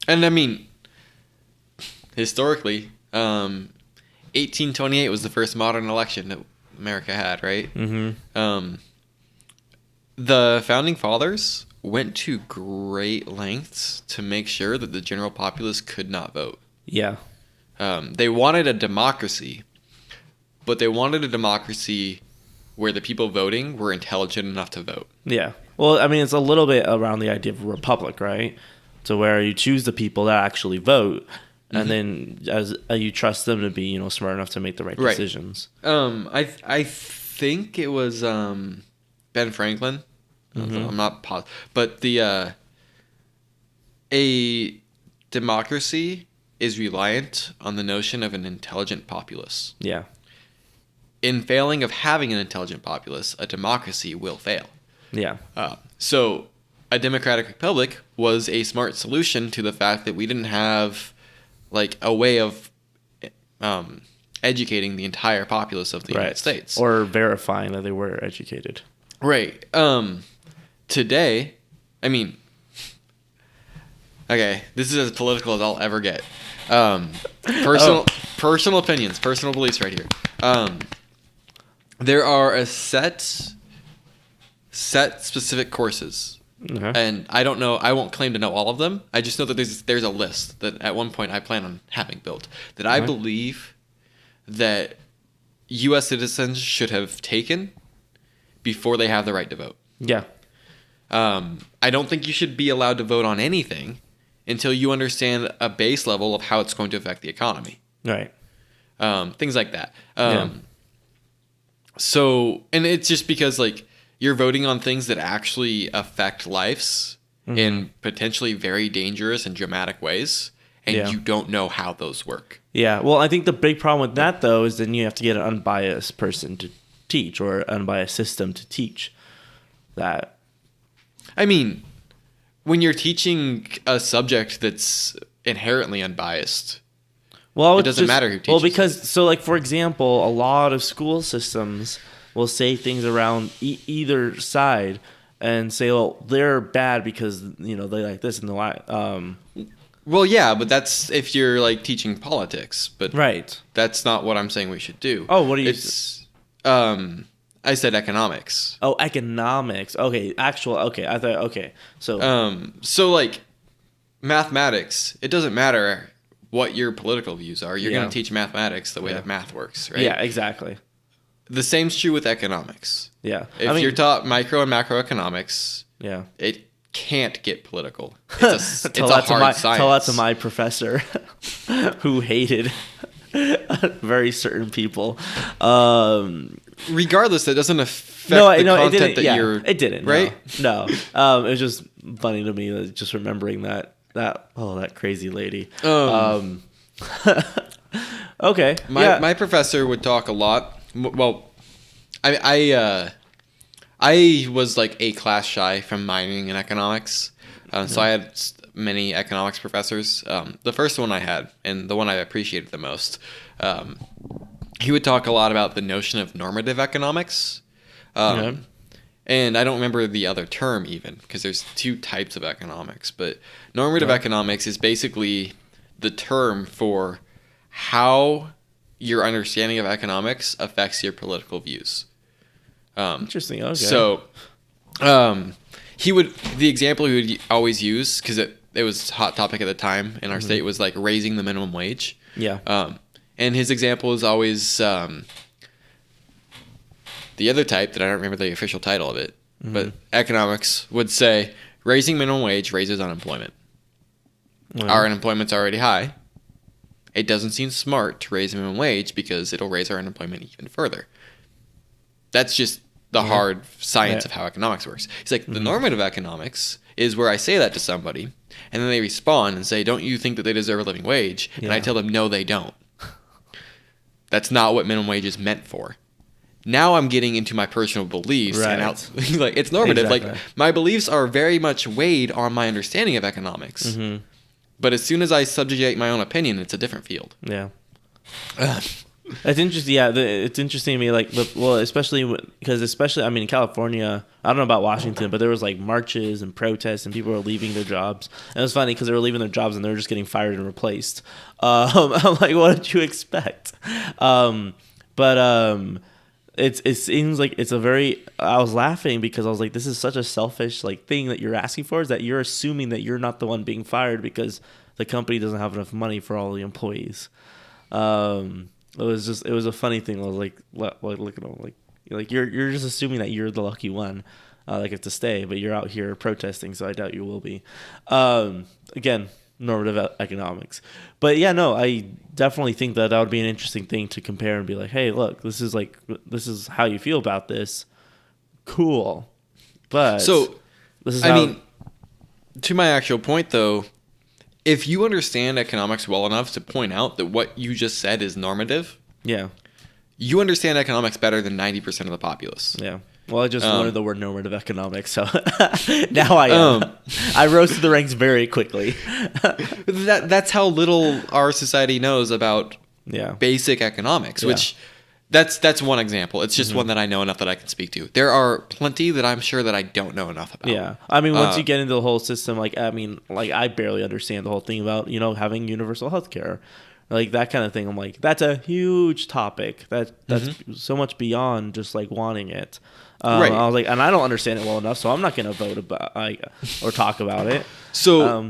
And historically, 1828 was the first modern election that America had, right? The founding fathers went to great lengths to make sure that the general populace could not vote. Yeah. They wanted a democracy, but they wanted a democracy where the people voting were intelligent enough to vote. Yeah. Well, it's a little bit around the idea of a republic, right? To where you choose the people that actually vote, and then as you trust them to be, smart enough to make the right decisions. I think it was Ben Franklin. I'm not positive, but a democracy is reliant on the notion of an intelligent populace. Yeah. In failing of having an intelligent populace, a democracy will fail. Yeah. So a democratic republic was a smart solution to the fact that we didn't have a way of educating the entire populace of the United States. Or verifying that they were educated. Right. Today, Okay, this is as political as I'll ever get. Oh. Personal opinions, personal beliefs right here. There are a set specific courses, Okay. and I don't know. I won't claim to know all of them. I just know that there's a list that at one point I plan on having built that I Okay. believe that U.S. citizens should have taken before they have the right to vote. Yeah. I don't think you should be allowed to vote on anything until you understand a base level of how it's going to affect the economy. Right. Things like that. Yeah. So, and it's just because like you're voting on things that actually affect lives in potentially very dangerous and dramatic ways, and Yeah. you don't know how those work. Yeah. Well, I think the big problem with that though is then you have to get an unbiased person to teach or an unbiased system to teach that. I mean, when you're teaching a subject that's inherently unbiased, Well, it it's doesn't matter who teaches. Well, because so like for example, a lot of school systems will say things around either side and say, "Well, they're bad because they like this and the like." Well, yeah, but that's if you're like teaching politics, but Right. that's not what I'm saying we should do. Oh, what do you? It's I said economics. Oh, economics. Okay, actual. Okay, I thought. Okay, so So like mathematics, it doesn't matter what your political views are. You're Yeah. going to teach mathematics the way that math works, right? yeah, exactly. The same's true with economics. Yeah, If you're taught micro and macroeconomics, yeah. it can't get political. It's a, Tell it's a that to hard science. Tell that to my professor, who hated very certain people. Regardless, that doesn't affect No, the no, it content didn't. that Yeah, you're it didn't. right. No, it was just funny to me, just remembering that crazy lady. Okay. My professor would talk a lot. Well, I was like a class shy from minoring in economics, so I had many economics professors. The first one I had, and the one I appreciated the most, he would talk a lot about the notion of normative economics. And I don't remember the other term even, because there's two types of economics. But normative economics is basically the term for how your understanding of economics affects your political views. Interesting. Okay. So, the example he would always use, because it was a hot topic at the time in our state, was like raising the minimum wage. Yeah. And his example is always the other type that I don't remember the official title of it, but economics would say raising minimum wage raises unemployment. Well, Our unemployment's already high. It doesn't seem smart to raise minimum wage because it'll raise our unemployment even further. That's just the hard science of how economics works. It's like the normative economics is where I say that to somebody, and then they respond and say, "Don't you think that they deserve a living wage?" And I tell them, "No, they don't." That's not what minimum wage is meant for. Now I'm getting into my personal beliefs, and like it's normative. Exactly. Like my beliefs are very much weighed on my understanding of economics. But as soon as I subjugate my own opinion, it's a different field. Yeah. It's interesting. Yeah, it's interesting to me. Like, especially I mean, in California, I don't know about Washington, but there was like marches and protests, and people were leaving their jobs. And it was funny because they were leaving their jobs and they were just getting fired and replaced. I'm like, what did you expect? It seems like it's a very. I was laughing because I was like, this is such a selfish like thing that you're asking for, is that you're assuming that you're not the one being fired because the company doesn't have enough money for all the employees. It was a funny thing. I was like looking at him, like you're just assuming that you're the lucky one, like if to stay, but you're out here protesting, so I doubt you will be. Again, normative economics, but yeah, no, I definitely think that would be an interesting thing to compare and be like, hey, look, this is how you feel about this. Cool, but So, this is I mean, to my actual point though, if you understand economics well enough to point out that what you just said is normative, yeah. you understand economics better than 90% of the populace. Yeah. Well, I just learned the word normative economics, so now I am. I rose to the ranks very quickly. That's how little our society knows about Yeah. basic economics, which That's one example. It's just one that I know enough that I can speak to. There are plenty that I'm sure that I don't know enough about. Yeah, I mean, once you get into the whole system, like I barely understand the whole thing about having universal healthcare, like that kind of thing. I'm like, that's a huge topic. That's so much beyond just like wanting it. Right. I was like, and I don't understand it well enough, so I'm not going to vote about or talk about it. So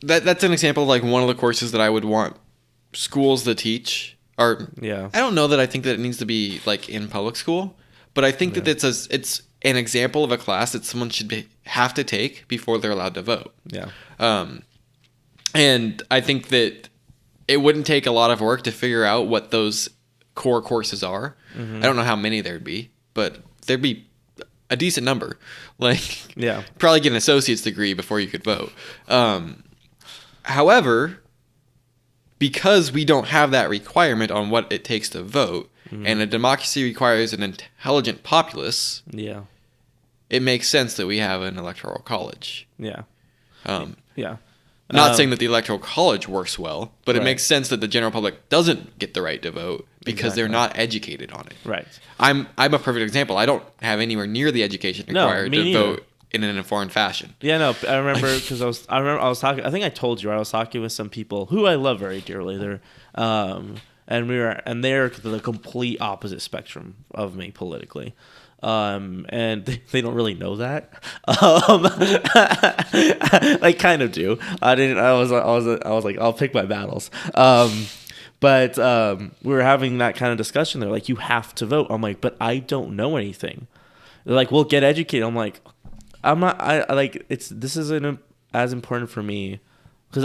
that's an example of like one of the courses that I would want schools to teach. Or Yeah. I don't know that I think that it needs to be like in public school, but I think that it's an example of a class that someone should have to take before they're allowed to vote. Yeah. And I think that it wouldn't take a lot of work to figure out what those core courses are. I don't know how many there'd be, but there'd be a decent number. Like, Yeah. probably get an associate's degree before you could vote. However, because we don't have that requirement on what it takes to vote, and a democracy requires an intelligent populace, Yeah. it makes sense that we have an electoral college. Yeah. Um, Yeah. Not saying that the electoral college works well, but it Right. makes sense that the general public doesn't get the right to vote because they're Exactly. not educated on it. Right. I'm a perfect example. I don't have anywhere near the education No, required me to neither. vote in an informed fashion. Yeah, no, I remember because I was talking. I think I told you I was talking with some people who I love very dearly. They're they're the complete opposite spectrum of me politically. And they don't really know that. They kind of do. I was like, I'll pick my battles. But we were having that kind of discussion. They're like, you have to vote. I'm like, but I don't know anything. They're like, well, get educated. I'm like, I'm not. I like it's. This isn't as important for me because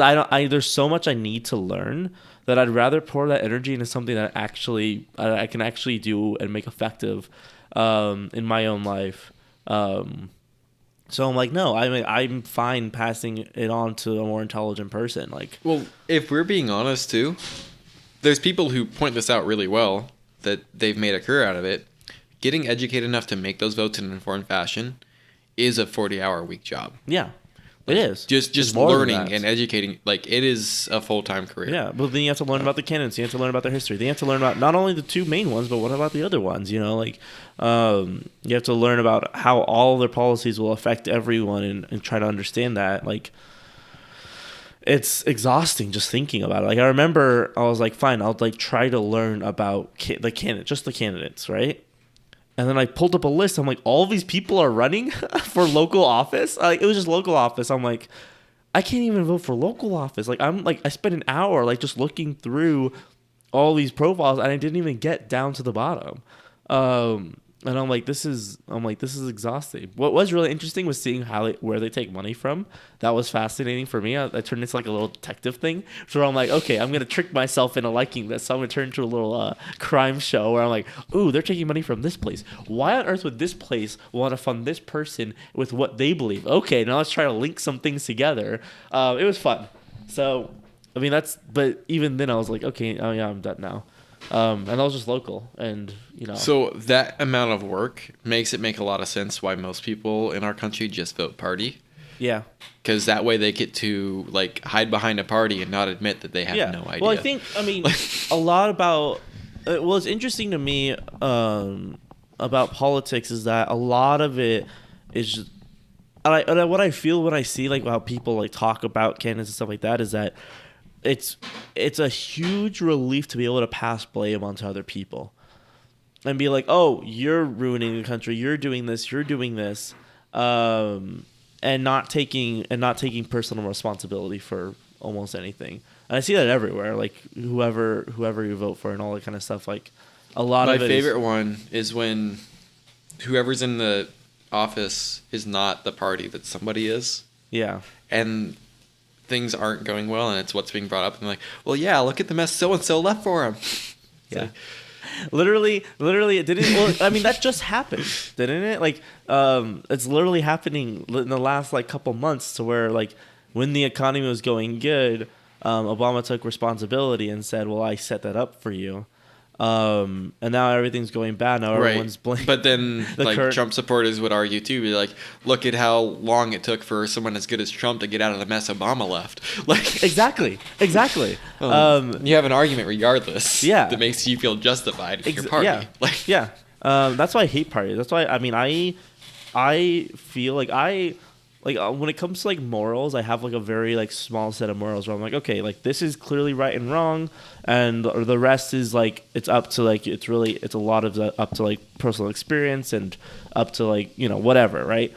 there's so much I need to learn that I'd rather pour that energy into something that I can actually do and make effective in my own life. So I'm like, no, I'm fine passing it on to a more intelligent person. Like, Well, if we're being honest too, there's people who point this out really well that they've made a career out of it. Getting educated enough to make those votes in an informed fashion is a 40-hour-a-week job. yeah, it is Just It's more than learning that. and educating, like it is a full-time career. Yeah, but then you have to learn about the canons. You have to learn about their history. Then you have to learn about not only the two main ones, but what about the other ones? You have to learn about how all their policies will affect everyone and try to understand that. Like, it's exhausting just thinking about it. Like, I remember I was like, fine, I'll like try to learn about the candidates, right? And then I pulled up a list. I'm like, all these people are running for local office. Like, it was just local office. I'm like, I can't even vote for local office. Like, I spent an hour like just looking through all these profiles, and I didn't even get down to the bottom. And I'm like, this is exhausting. What was really interesting was seeing where they take money from. That was fascinating for me. I turned into like a little detective thing. So I'm like, okay, I'm gonna trick myself into liking this. So I'm gonna turn into a little crime show where I'm like, ooh, they're taking money from this place. Why on earth would this place want to fund this person with what they believe? Okay, now let's try to link some things together. It was fun. So, I mean, but even then I was like, okay, oh yeah, I'm done now. And that was just local, and So that amount of work makes it make a lot of sense why most people in our country just vote party. Yeah. Because that way they get to like hide behind a party and not admit that they have no idea. Well, I mean, a lot about what's interesting to me about politics is that a lot of it is just, and what I feel when I see like how people like talk about candidates and stuff like that is that it's a huge relief to be able to pass blame onto other people and be like, oh, you're ruining the country, you're doing this, and not taking personal responsibility for almost anything. And I see that everywhere, like whoever you vote for and all that kind of stuff. Like a lot of it. My favorite one is when whoever's in the office is not the party that somebody is. Yeah. And things aren't going well, and it's what's being brought up. And like, well, yeah, look at the mess so and so left for him. Yeah. Like, literally, it didn't. Well, I mean, that just happened, didn't it? Like, it's literally happening in the last like couple months to where like when the economy was going good, Obama took responsibility and said, "Well, I set that up for you." And now everything's going bad. Now everyone's blaming. But then, Trump supporters would argue too, be like, "Look at how long it took for someone as good as Trump to get out of the mess Obama left." Like, Exactly. You have an argument regardless. Yeah. That makes you feel justified in your party. Yeah. Like, yeah. That's why I hate parties. That's why I feel like when it comes to like morals, I have like a very like small set of morals where I'm like, okay, like this is clearly right and wrong, and or the rest is like it's up to like it's a lot of up to like personal experience and up to like whatever, right?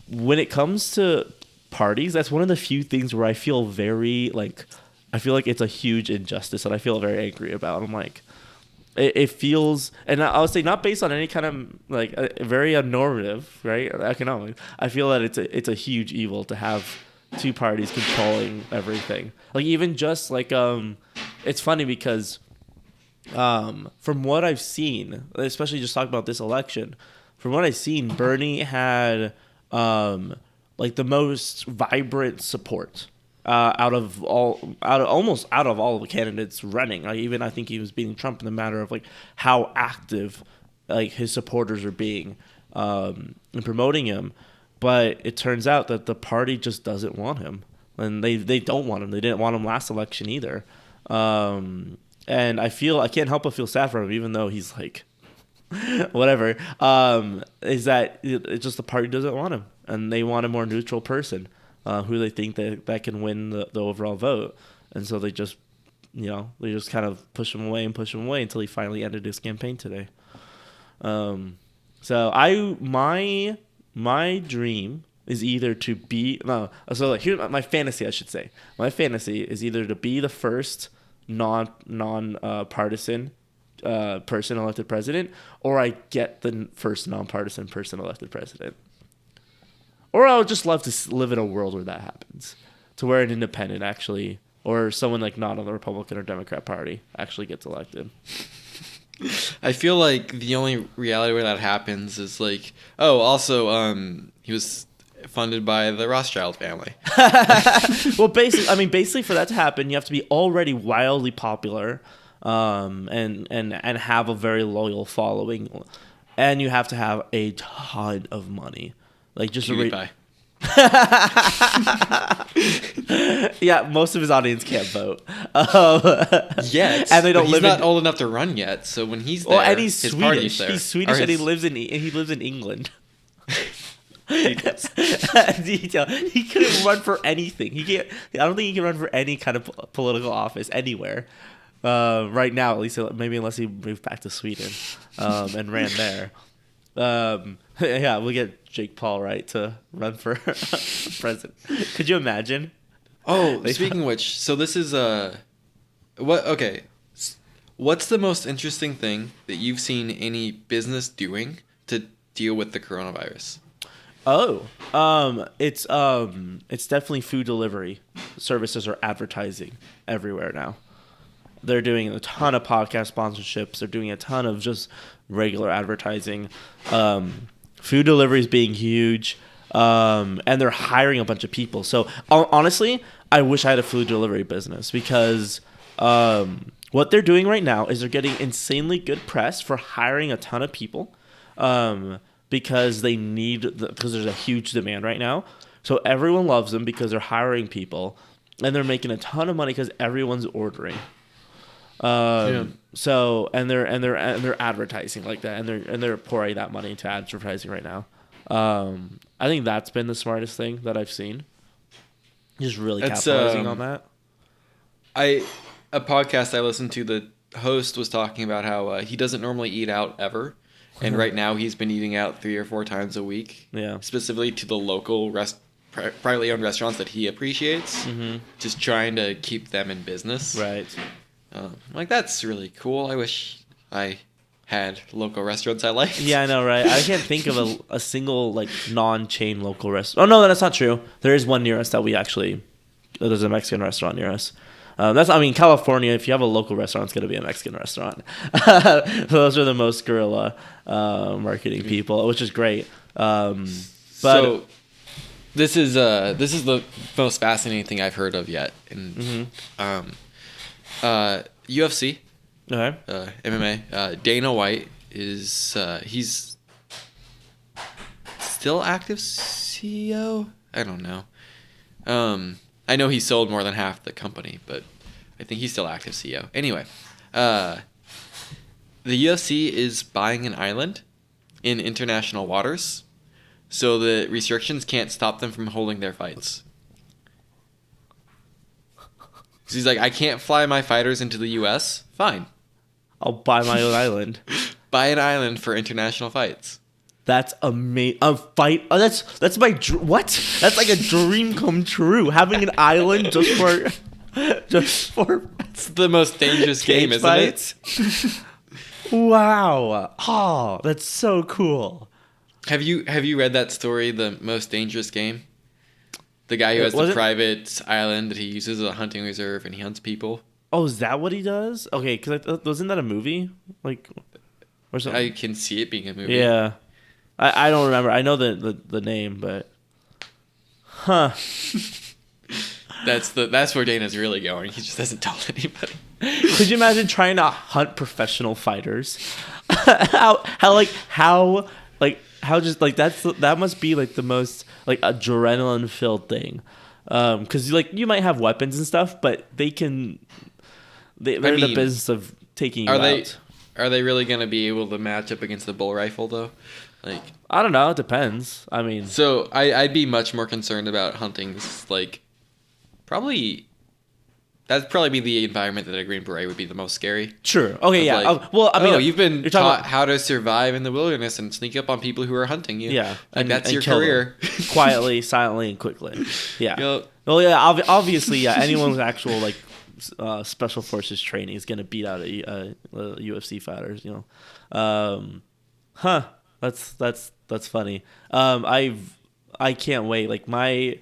When it comes to parties, that's one of the few things where I feel very like I feel like it's a huge injustice that I feel very angry about. I'm like, it feels, and I would say not based on any kind of like very normative, right? Economic. I feel that it's a huge evil to have two parties controlling everything. Like even just like it's funny because from what I've seen, especially just talking about this election, from what I've seen, Bernie had like the most vibrant support out of almost all of the candidates running. Like even I think he was beating Trump in the matter of like how active like his supporters are being in promoting him. But it turns out that the party just doesn't want him, and they don't want him. They didn't want him last election either. And I can't help but feel sad for him, even though he's like whatever. Is that it's just the party doesn't want him, and they want a more neutral person. Who they think that can win the overall vote. And so they just kind of push him away until he finally ended his campaign today. So my dream is either to be here's my fantasy, I should say. My fantasy is either to be the first non-partisan person elected president, or I get the first non-partisan person elected president. Or I would just love to live in a world where that happens, to where an independent actually, or someone like not on the Republican or Democrat Party actually gets elected. I feel like the only reality where that happens is like, also he was funded by the Rothschild family. Well, basically for that to happen, you have to be already wildly popular, and have a very loyal following, and you have to have a ton of money. Like just PewDiePie. Yeah, most of his audience can't vote. Yet, and they don't he's not old enough to run yet. So when he's there, and he's his Swedish. party's there. He's Swedish, and he lives in England. Details. Detail. He couldn't run for anything. He can't. I don't think he can run for any kind of political office anywhere. Right now, at least, maybe unless he moved back to Sweden and ran there. Yeah, we'll get Jake Paul to run for president. Could you imagine? Oh, speaking of which, so this is Okay, what's the most interesting thing that you've seen any business doing to deal with the coronavirus? It's definitely food delivery services are advertising everywhere now. They're doing a ton of podcast sponsorships. They're doing a ton of just regular advertising. Food delivery is being huge, and they're hiring a bunch of people. So honestly, I wish I had a food delivery business, because what they're doing right now is they're getting insanely good press for hiring a ton of people, because because there's a huge demand right now. So everyone loves them because they're hiring people, and they're making a ton of money because everyone's ordering. So they're advertising like that, and they're pouring that money into advertising right now. I think that's been the smartest thing that I've seen. Just really capitalizing on that. A podcast I listened to, the host was talking about how he doesn't normally eat out ever, and right now he's been eating out 3 or 4 times a week. Yeah, specifically to the local privately owned restaurants that he appreciates. Mm-hmm. Just trying to keep them in business. Right. Like, that's really cool. I wish I had local restaurants I liked. Yeah, I know, right? I can't think of a single like non-chain local restaurant. Oh no, that's not true. There is one near us there's a Mexican restaurant near us. California, if you have a local restaurant, it's going to be a Mexican restaurant. Those are the most guerrilla marketing people, which is great. So this is the most fascinating thing I've heard of yet. And UFC, okay. MMA. Dana White is he's still active CEO. I don't know. I know he sold more than half the company, but I think he's still active CEO. Anyway, the UFC is buying an island in international waters, so the restrictions can't stop them from holding their fights. So he's like, I can't fly my fighters into the U.S. Fine. I'll buy my own island. Buy an island for international fights. That's amazing. A fight. Oh, that's my what? That's like a dream come true. Having an island just for. It's the most dangerous game, isn't fights? It? Wow. Oh, that's so cool. Have you read that story, The Most Dangerous Game? The guy who has the private island that he uses as a hunting reserve and he hunts people. Oh, is that what he does? Okay, because wasn't that a movie? Like, or something? I can see it being a movie. Yeah. I don't remember. I know the name, but huh. That's where Dana's really going. He just hasn't told anybody. Could you imagine trying to hunt professional fighters? how just like that must be like the most like adrenaline filled thing, because like you might have weapons and stuff, but they're in the business of taking you out. Are they really going to be able to match up against the bull rifle though? Like, I don't know. It depends. I mean, so I'd be much more concerned about hunting. Like, that'd probably be the environment that a Green Beret would be the most scary. Sure. Okay. Yeah. Like, well, I mean, you've been taught how to survive in the wilderness and sneak up on people who are hunting you. Yeah. Like, and that's and your kill career. them. Quietly, silently, and quickly. Yeah. Yep. Well, yeah. Obviously, yeah. Anyone with actual like special forces training is gonna beat out UFC fighters. You know. That's funny. I can't wait. Like my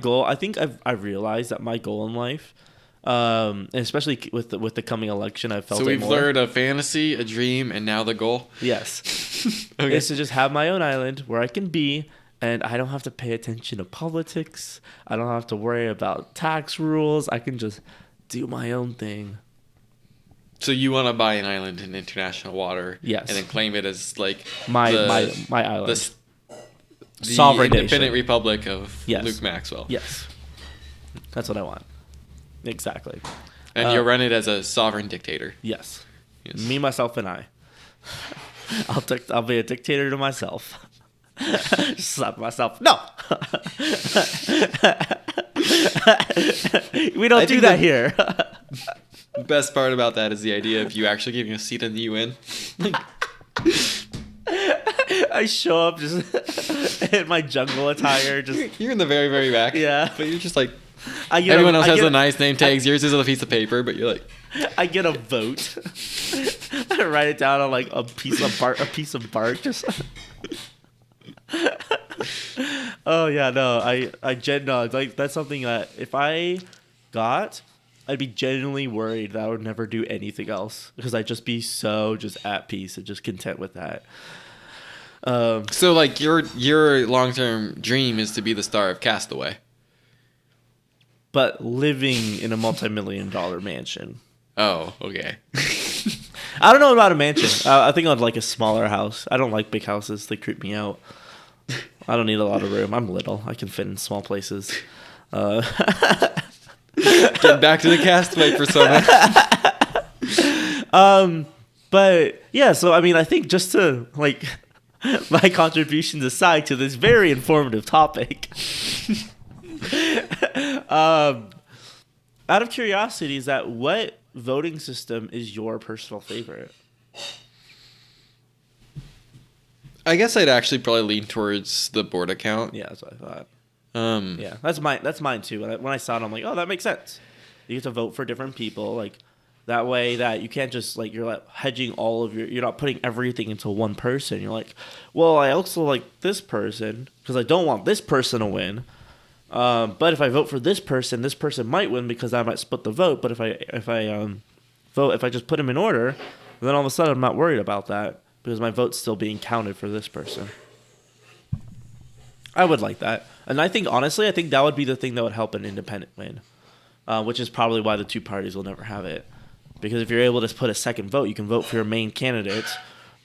goal. I think I've realized that my goal in life, and especially with the coming election, I've felt. So we've learned a fantasy, a dream, and now the goal. Yes, okay. Is to just have my own island where I can be, and I don't have to pay attention to politics. I don't have to worry about tax rules. I can just do my own thing. So you want to buy an island in international water, yes, and then claim it as like my island, the sovereign independent nation. Republic of Yes. Luke Maxwell. Yes, that's what I want. Exactly. And you'll run it as a sovereign dictator. Yes. Me, myself, and I. I'll be a dictator to myself. Slap myself. No. We don't do that here. The best part about that is the idea of you actually getting a seat in the UN. I show up just in my jungle attire. You're in the very, very back. Yeah. But you're just like, everyone else has a nice name tags. Yours is on a piece of paper, but you're like, I get a vote. I write it down on like a piece of bark. Just. Oh yeah, no. Like that's something that if I got, I'd be genuinely worried that I would never do anything else because I'd just be so just at peace and just content with that. So like your long-term dream is to be the star of Castaway, but living in a multi-million-dollar mansion. Oh, okay. I don't know about a mansion. I think I'd like a smaller house. I don't like big houses. They creep me out. I don't need a lot of room. I'm little. I can fit in small places. Get back to the Castaway persona. But yeah, so I mean, I think just to like my contributions aside to this very informative topic. Out of curiosity, is that what voting system is your personal favorite? I guess I'd actually probably lean towards the board account. Yeah, that's what I thought. Yeah, that's mine too. When I saw it, I'm like, oh, that makes sense. You get to vote for different people, like that way that you can't just like you're like hedging all of you're not putting everything into one person. You're like, well, I also like this person because I don't want this person to win. But if I vote for this person might win because I might split the vote. But if I just put them in order, then all of a sudden I'm not worried about that because my vote's still being counted for this person. I would like that. And I think, honestly, that would be the thing that would help an independent win, which is probably why the two parties will never have it. Because if you're able to put a second vote, you can vote for your main candidate,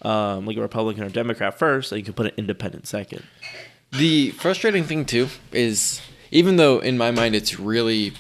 like a Republican or Democrat first, and you can put an independent second. The frustrating thing, too, is even though in my mind it's really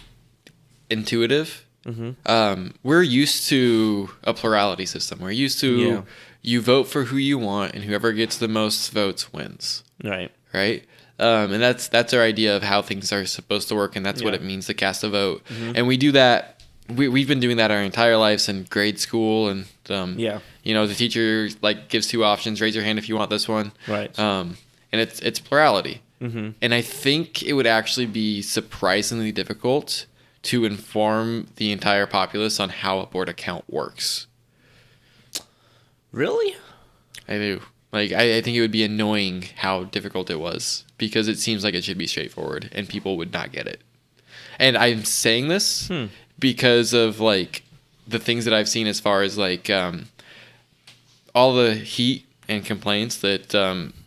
intuitive, We're used to a plurality system. We're used to you vote for who you want, and whoever gets the most votes wins. Right. Right. And that's our idea of how things are supposed to work, and that's what it means to cast a vote. And we do that. We've been doing that our entire lives in grade school, and the teacher like gives two options: raise your hand if you want this one. Right. And it's plurality. And I think it would actually be surprisingly difficult to inform the entire populace on how a board account works. Really? I do. Like, I think it would be annoying how difficult it was, because it seems like it should be straightforward and people would not get it. And I'm saying this because of like the things that I've seen as far as like all the heat and complaints that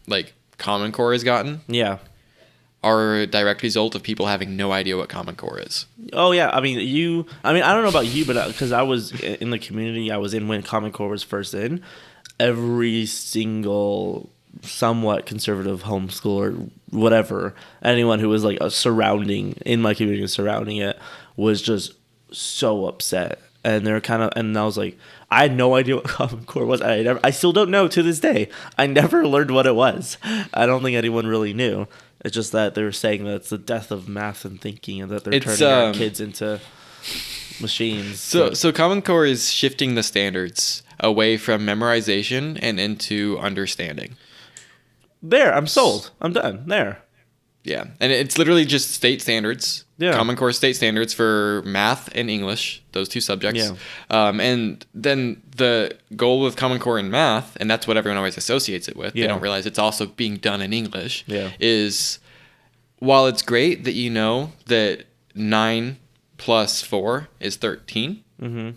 like Common Core has gotten. Yeah. Are a direct result of people having no idea what Common Core is. Oh yeah, I mean I don't know about you, but because I was in the community I was in when Common Core was first in, every single somewhat conservative homeschool or whatever, anyone who was like in my community surrounding it was just so upset. And they're and I was like, I had no idea what Common Core was. I still don't know to this day. I never learned what it was. I don't think anyone really knew. It's just that they were saying that it's the death of math and thinking, and that they're turning our kids into machines. So Common Core is shifting the standards away from memorization and into understanding. There, I'm sold. I'm done. There. Yeah, and it's literally just state standards. Yeah. Common Core state standards for math and English, those two subjects. Yeah. And then the goal with Common Core in math, and that's what everyone always associates it with, they don't realize it's also being done in English, is while it's great that you know that 9 plus 4 is 13,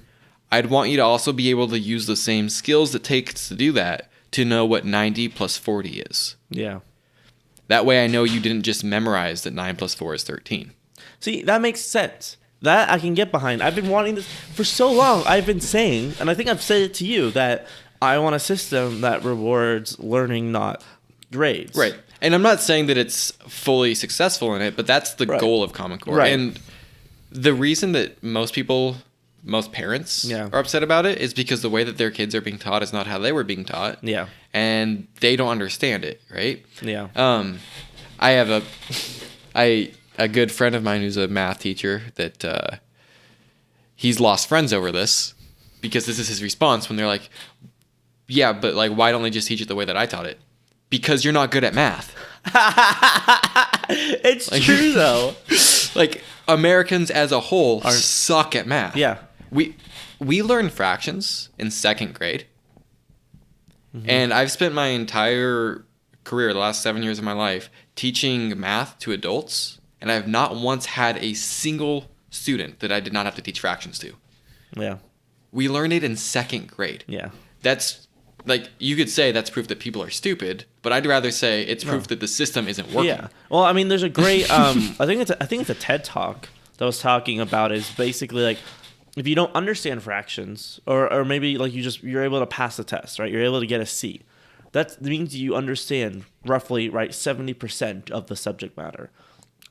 I'd want you to also be able to use the same skills it takes to do that to know what 90 plus 40 is. Yeah. That way I know you didn't just memorize that 9 plus 4 is 13. See, that makes sense. That I can get behind. I've been wanting this for so long. I've been saying, and I think I've said it to you, that I want a system that rewards learning, not grades. Right. And I'm not saying that it's fully successful in it, but that's the goal of Common Core. Right. And the reason that most parents are upset about it is because the way that their kids are being taught is not how they were being taught. Yeah. And they don't understand it, right? Yeah. I have a good friend of mine who's a math teacher that he's lost friends over this, because this is his response when they're like, yeah, but like, why don't they just teach it the way that I taught it? Because you're not good at math. It's true though. Like, Americans as a whole suck at math. Yeah. We learn fractions in second grade. And I've spent my entire career, the last 7 years of my life, teaching math to adults, and I've not once had a single student that I did not have to teach fractions to. Yeah. We learned it in second grade. Yeah. That's, like, you could say that's proof that people are stupid, but I'd rather say it's proof that the system isn't working. Yeah. Well, I mean, there's a great I think it's a TED Talk that was talking about is basically like, if you don't understand fractions, or maybe like you're able to pass the test, right? You're able to get a C. That means you understand roughly, right, 70% of the subject matter.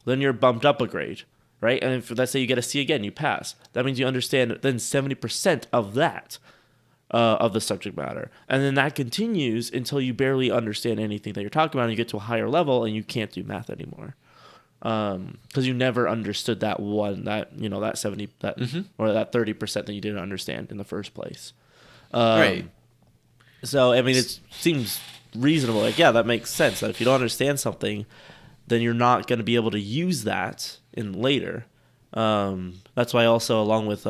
Then you're bumped up a grade, right? And if let's say you get a C again, you pass. That means you understand then 70% of that of the subject matter. And then that continues until you barely understand anything that you're talking about, and you get to a higher level and you can't do math anymore. Because you never understood that 70 or that 30% that you didn't understand in the first place. Right. So I mean, it seems reasonable. Like, yeah, that makes sense. That if you don't understand something, then you're not going to be able to use that in later. That's why also, along with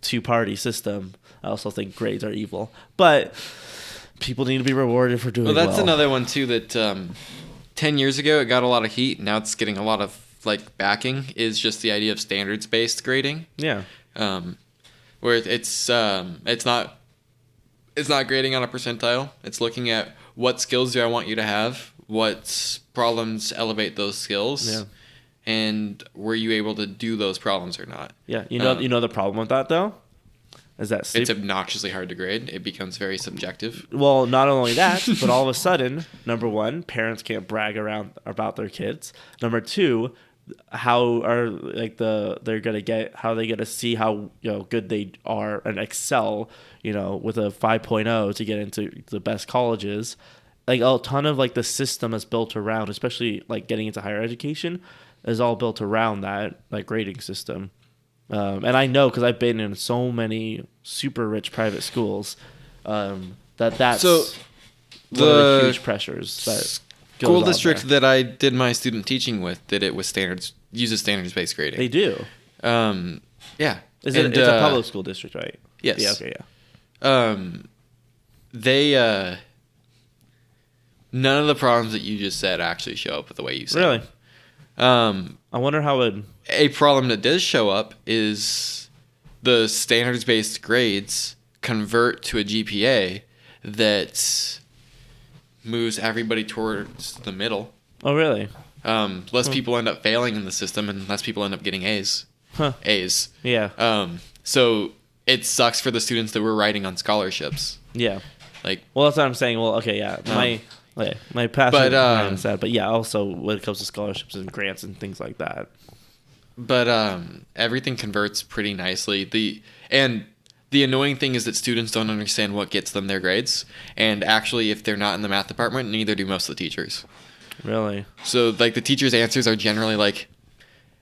two-party system, I also think grades are evil. But people need to be rewarded for doing well. Well, that's another one too that. 10 years ago, it got a lot of heat. Now it's getting a lot of like backing. Is just the idea of standards-based grading. Yeah. Where it's not grading on a percentile. It's looking at what skills do I want you to have, what problems elevate those skills, and were you able to do those problems or not? Yeah. You know the problem with that though, is that it's obnoxiously hard to grade. It becomes very subjective. Well, not only that, but all of a sudden, number one, parents can't brag around about their kids. Number two, how are like they're gonna get how they gonna see how good they are and excel with a 5.0 to get into the best colleges. Like a ton of like the system is built around, especially like getting into higher education, is all built around that like grading system. And I know because I've been in so many super rich private schools that's So one of the the huge pressures that goes school on district there. that I did my student teaching with did it with uses standards-based grading. They do. Yeah. It's And, a public school district, right? Yes. Yeah. Okay. Yeah. They none of the problems that you just said actually show up the way you said. Really? Um, I wonder how it. a problem that does show up is the standards-based grades convert to a GPA that moves everybody towards the middle. Oh, really? Less people end up failing in the system, and less people end up getting A's. Huh. A's. Yeah. So it sucks for the students that were writing on scholarships. Yeah. Like, Well, that's what I'm saying. Well, okay, yeah. My past But, is sad, but yeah, also when it comes to scholarships and grants and things like that. but everything converts pretty nicely. The annoying thing is that students don't understand what gets them their grades, and actually, if they're not in the math department, neither do most of the teachers. Really? So, like, the teachers' answers are generally like,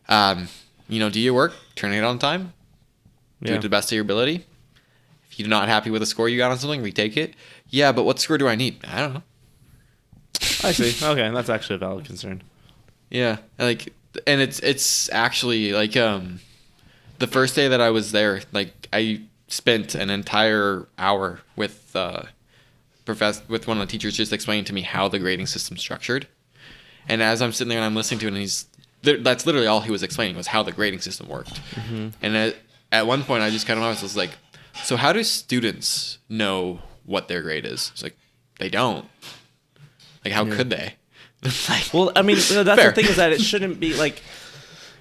do your work, turn it on time, do Yeah. it to the best of your ability. If you're not happy with the score you got on something, retake it. Yeah, but what score do I need? I don't know. I see. Okay, that's actually a valid concern. Yeah, and it's actually like the first day that I was there, like I spent an entire hour with with one of the teachers just explaining to me how the grading system's structured. And as I'm sitting there and I'm listening to it, and that's literally all he was explaining was how the grading system worked. Mm-hmm. And at one point, I just kind of was like, so how do students know what their grade is? It's like, they don't. Like, how could they? Like, Well, I mean, that's Fair. the thing is that it shouldn't be like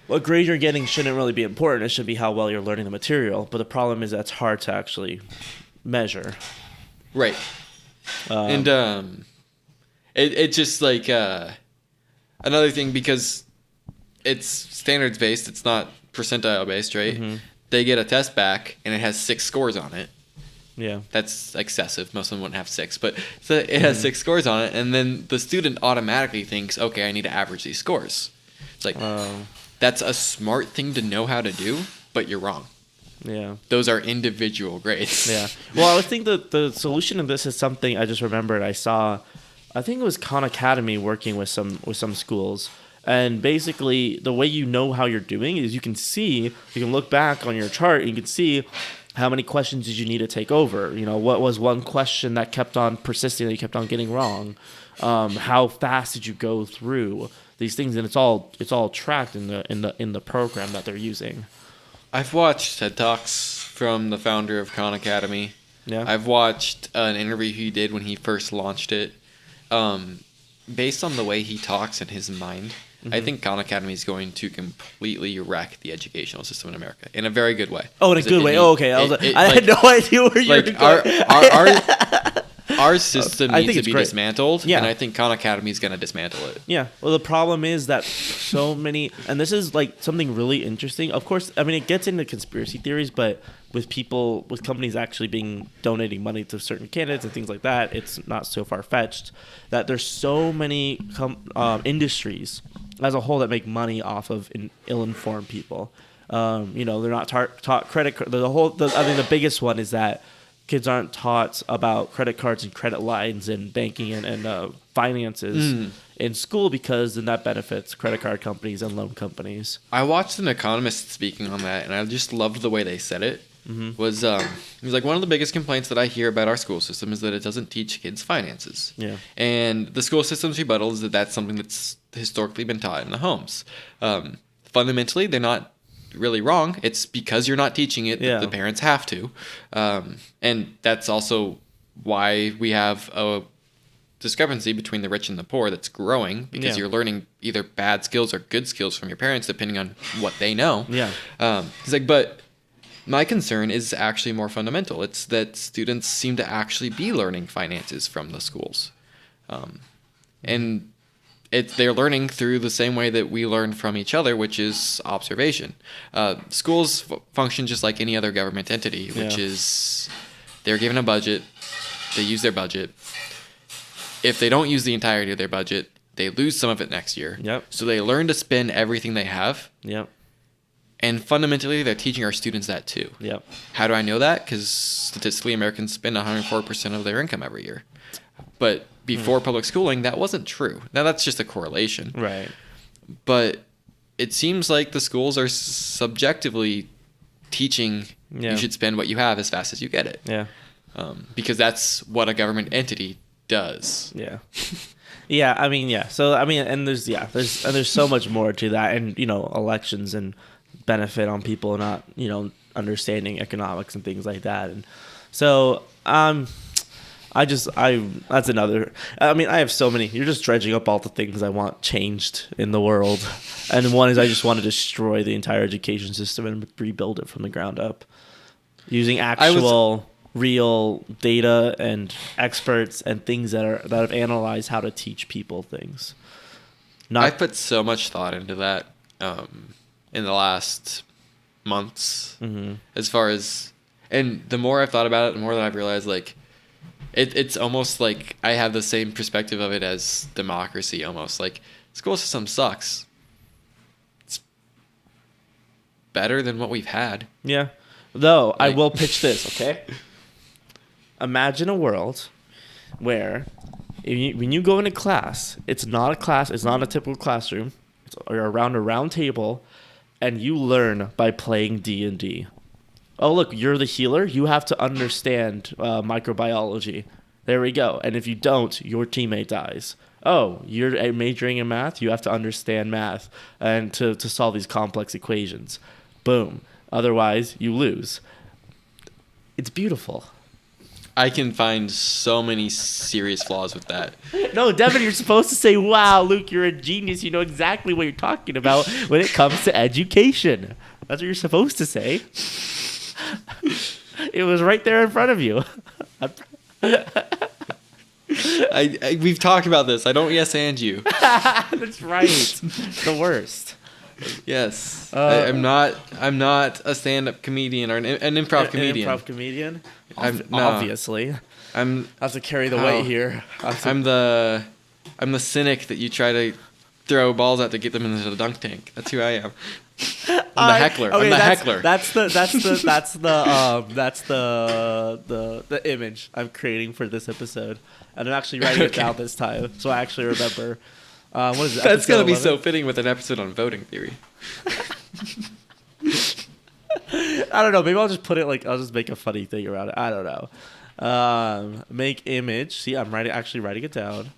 what grade you're getting shouldn't really be important. It should be how well you're learning the material. But the problem is that's hard to actually measure. right. And it's just like another thing because it's standards based. It's not percentile based, right? Mm-hmm. They get a test back and it has 6 scores on it. Yeah. That's excessive. Most of them wouldn't have 6, but so it has 6 scores on it, and then the student automatically thinks, okay, I need to average these scores. It's like that's a smart thing to know how to do, but you're wrong. Yeah. Those are individual grades. Yeah. Well, I think the solution to this is something I just remembered. I saw, I think it was Khan Academy working with some schools. And basically, the way you know how you're doing is you can look back on your chart and you can see how many questions did you need to take over. What was one question that kept on persisting that you kept on getting wrong? How fast did you go through these things? And it's all tracked in the program that they're using. I've watched TED Talks from the founder of Khan Academy. Yeah. I've watched an interview he did when he first launched it. Based on the way he talks in his mind, I think Khan Academy is going to completely wreck the educational system in America in a very good way. Oh, in a good way. Oh, okay. I had no idea where you were going. Our system I needs think to it's be great. dismantled, Yeah. and I think Khan Academy is going to dismantle it. Yeah. Well, the problem is that so many, and this is like something really interesting. Of course, I mean, it gets into conspiracy theories, but with companies actually donating money to certain candidates and things like that, it's not so far fetched that there's so many industries as a whole that make money off of ill-informed people. They're not taught credit. The biggest one is that kids aren't taught about credit cards and credit lines and banking and finances in school because then that benefits credit card companies and loan companies. I watched an economist speaking on that, and I just loved the way they said it. He was like, one of the biggest complaints that I hear about our school system is that it doesn't teach kids finances. Yeah. And the school system's rebuttal is that that's something that's historically been taught in the homes. Fundamentally, they're not really wrong. It's because you're not teaching it that the parents have to. And that's also why we have a discrepancy between the rich and the poor that's growing because you're learning either bad skills or good skills from your parents depending on what they know. Yeah. He's like, but my concern is actually more fundamental. It's that students seem to actually be learning finances from the schools. And they're learning through the same way that we learn from each other, which is observation. Schools function just like any other government entity, which is they're given a budget, they use their budget. If they don't use the entirety of their budget, they lose some of it next year. Yep. So they learn to spend everything they have. Yep. And fundamentally, they're teaching our students that too. Yep. How do I know that? Because statistically, Americans spend 104% of their income every year. But before public schooling, that wasn't true. Now, that's just a correlation. Right. But it seems like the schools are subjectively teaching you should spend what you have as fast as you get it. Yeah. Because that's what a government entity does. Yeah. Yeah, I mean, yeah. So, I mean, and there's so much more to that, and elections and benefit on people not, understanding economics and things like that, and so, that's another. I mean, I have so many. You're just dredging up all the things I want changed in the world, and one is I just want to destroy the entire education system and rebuild it from the ground up, using actual real data and experts and things that have analyzed how to teach people things. I've put so much thought into that in the last months. As far as, and the more I've thought about it, the more that I've realized like it's almost like I have the same perspective of it as democracy. Almost like school system sucks. It's better than what we've had. Yeah, though I will pitch this. Okay. Imagine a world where when you go into class, it's not a class, it's not a typical classroom. You're around a round table, and you learn by playing D&D. Oh, look, you're the healer. You have to understand microbiology. There we go. And if you don't, your teammate dies. Oh, you're majoring in math. You have to understand math and to solve these complex equations. Boom. Otherwise, you lose. It's beautiful. I can find so many serious flaws with that. No, Devin, you're supposed to say, wow, Luke, you're a genius. You know exactly what you're talking about when it comes to education. That's what you're supposed to say. It was right there in front of you. We've talked about this. I don't yes and you. That's right. The worst. Yes. I'm not a stand-up comedian or an improv comedian. An improv comedian? No. Obviously. I have to carry the weight here. I'm the cynic that you try to throw balls at to get them into the dunk tank. That's who I am. I'm the heckler. Okay, I'm the heckler. That's the image I'm creating for this episode, and I'm actually writing it down this time, so I actually remember. What is it? That's gonna be so fitting with an episode on voting theory. I don't know. Maybe I'll just put it I'll just make a funny thing around it. I don't know. Make image. See, I'm actually writing it down.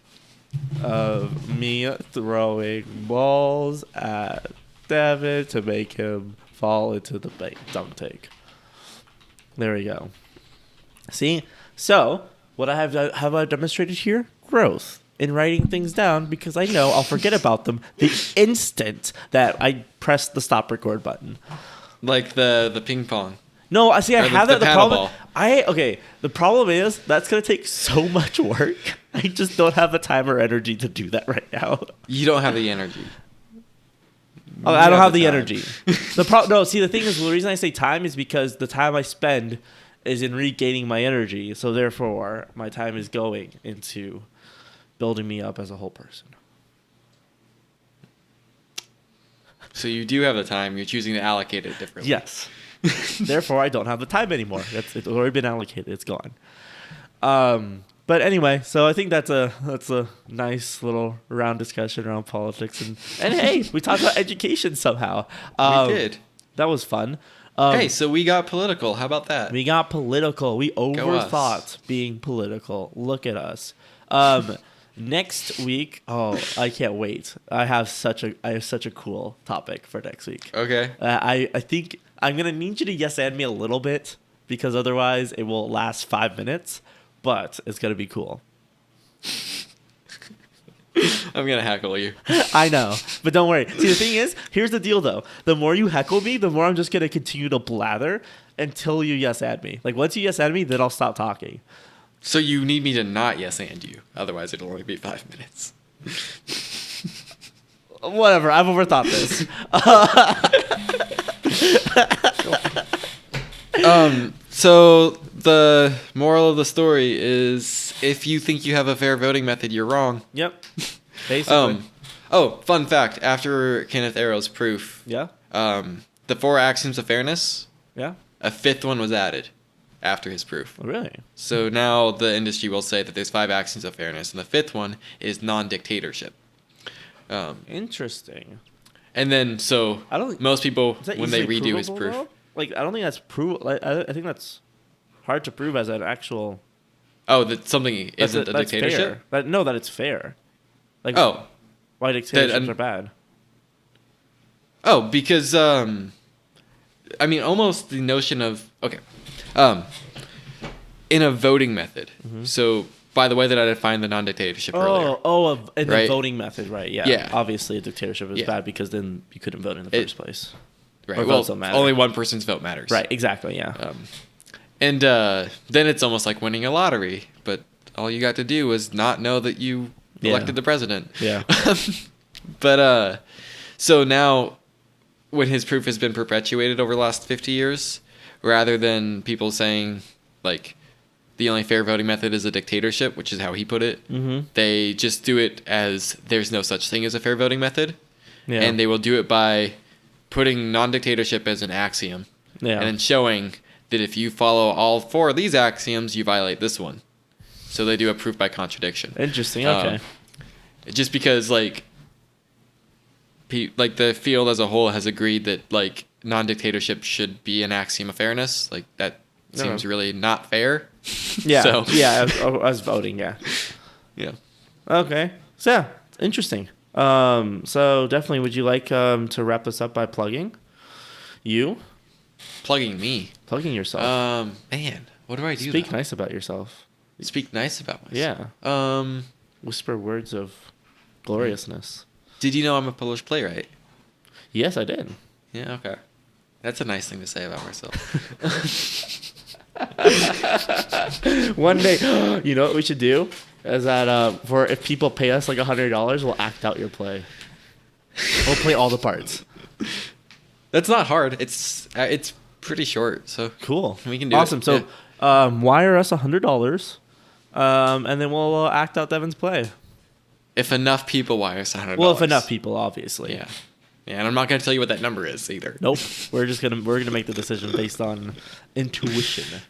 Of me throwing balls at Devin to make him fall into the dunk tank. There we go. See? So, what have I demonstrated here? Growth in writing things down, because I know I'll forget about them the instant that I press the stop record button. Like the ping pong. No, I see. I have that. The problem. Ball. The problem is that's gonna take so much work. I just don't have the time or energy to do that right now. You don't have the energy. I don't have the energy. The thing is, the reason I say time is because the time I spend is in regaining my energy. So therefore, my time is going into building me up as a whole person. So you do have the time. You're choosing to allocate it differently. Yes. Therefore, I don't have the time anymore. It's already been allocated. It's gone. But anyway, so I think that's a nice little round discussion around politics, and hey, we talked about education somehow. We did. That was fun. Hey, so we got political. How about that? We got political. We overthought being political. Look at us. Next week, I can't wait. I have such a cool topic for next week. Okay. I think I'm gonna need you to yes and me a little bit, because otherwise it will last 5 minutes. But it's gonna be cool. I'm gonna heckle you. I know, but don't worry. See, the thing is, here's the deal though. The more you heckle me, the more I'm just gonna continue to blather until you yes and me. Like once you yes and me, then I'll stop talking. So you need me to not yes and you. Otherwise, it'll only be 5 minutes. Whatever. I've overthought this. So the moral of the story is, if you think you have a fair voting method, you're wrong. Yep. Basically. Fun fact: after Kenneth Arrow's proof, Yeah. The 4 axioms of fairness, Yeah. a 5th one was added after his proof. Really? So now the industry will say that there's 5 axioms of fairness, and the 5th one is non-dictatorship. Interesting. And then, so I don't. most people, Is that when they easily redo his provable, proof, though? Like, I don't think that's prove. Like, I think that's hard to prove as an actual. that something isn't a that's dictatorship. fair. That it's fair. Like, Oh, why dictatorships that- are bad? Because I mean, almost the notion of in a voting method. So by the way that I defined the non-dictatorship earlier, In the Right. voting method, right? Yeah. Yeah. Obviously, a dictatorship is Yeah. bad because then you couldn't vote in the It- first place. right? Or Well, votes don't matter. only one person's vote matters, Right. Exactly. Yeah. And then it's almost like winning a lottery, but all you got to do was not know that you Yeah. elected the president. Yeah. But so now, when his proof has been perpetuated over the last 50 years, rather than people saying like the only fair voting method is a dictatorship, which is how he put it, they just do it as there's no such thing as a fair voting method, Yeah. and they will do it by putting non-dictatorship as an axiom, Yeah. and then showing that if you follow all 4 of these axioms, you violate this one. So they do a proof by contradiction. Interesting. Okay. Just because like the field as a whole has agreed that like non-dictatorship should be an axiom of fairness, like that seems really not fair. Yeah. So Yeah. As voting. Yeah. yeah. Okay. So yeah, interesting. So definitely, would you like to wrap this up by plugging Plugging me. yourself? Man, what do I do? Speak though? nice about yourself. Speak nice about myself. Yeah. Whisper words of gloriousness. Did you know I'm a Polish playwright? Yes, I did. Yeah. Okay. That's a nice thing to say about myself. One day, you know what we should do? Is that for if people pay us like $100, we'll act out your play. We'll play all the parts. That's not hard. It's pretty short, so Cool. we can do awesome. it. So, wire us $100, and then we'll act out Devin's play. If enough people wire us $100. Well, if enough people, obviously. Yeah. Yeah, and I'm not going to tell you what that number is either. Nope. We're gonna make the decision based on intuition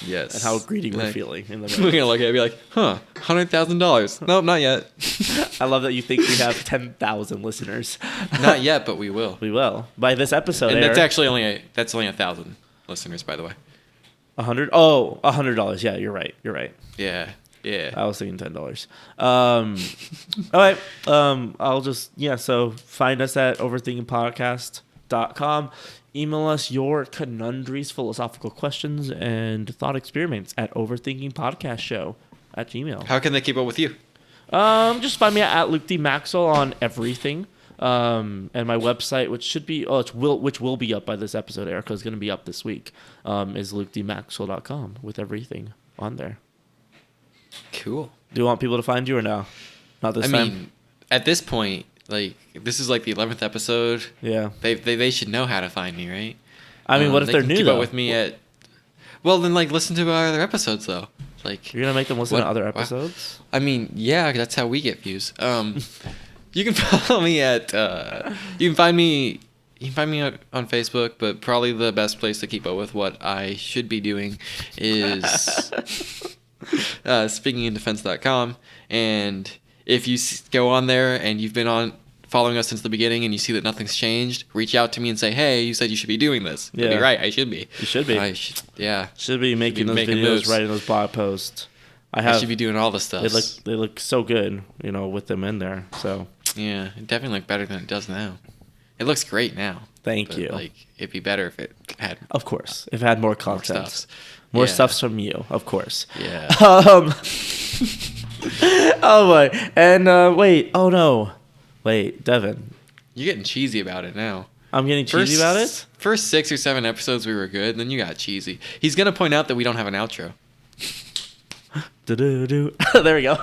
Yes. and how greedy we're Like, feeling in the We're moment. going to look at it and be like, $100,000. Nope, not yet. I love that you think we have 10,000 listeners. Not yet, but we will. We will by this episode. And air, that's actually only 1,000 listeners, by the way. 100. Oh, $100. Yeah, you're right. Yeah. Yeah. I was thinking $10. All right. I'll just so find us at overthinkingpodcast.com. Email us your conundries, philosophical questions, and thought experiments at overthinkingpodcastshow@gmail. How can they keep up with you? Just find me at Luke D. Maxwell on everything. And my website, which will be up by this episode, Erica, is going to be up this week, is lukedmaxwell.com with everything on there. Cool. Do you want people to find you or no? Not this I time? mean, at this point, like, this is like the 11th episode. Yeah. They should know how to find me, right? I mean, what if they they're can new, keep though? up with me at... Well, then, like, listen to our other episodes, though. Like, You're going to make them listen What? to other Wow. episodes? I mean, yeah, that's how we get views. You can follow me at... you can find me on Facebook, but probably the best place to keep up with what I should be doing is speakingindefense.com. And if you go on there and you've been following us since the beginning and you see that nothing's changed, reach out to me and say, hey, you said you should be doing this. You'll be Yeah. right. I should be. You should be. Yeah. Should be making those making videos, moves. writing those blog posts. I should be doing all the stuff. They look so good, with them in there. So Yeah, it definitely looked better than it does now. It looks great now. Thank but, you. Like, it'd be better if it had Of course, if it had more more content, stuffs. more Yeah. stuffs from you, of course. Yeah. Oh boy, and wait, oh no, wait, Devin, You're getting cheesy about it now. I'm getting cheesy about it. First 6 or 7 episodes we were good, and then you got cheesy. He's gonna point out that we don't have an outro. There we go.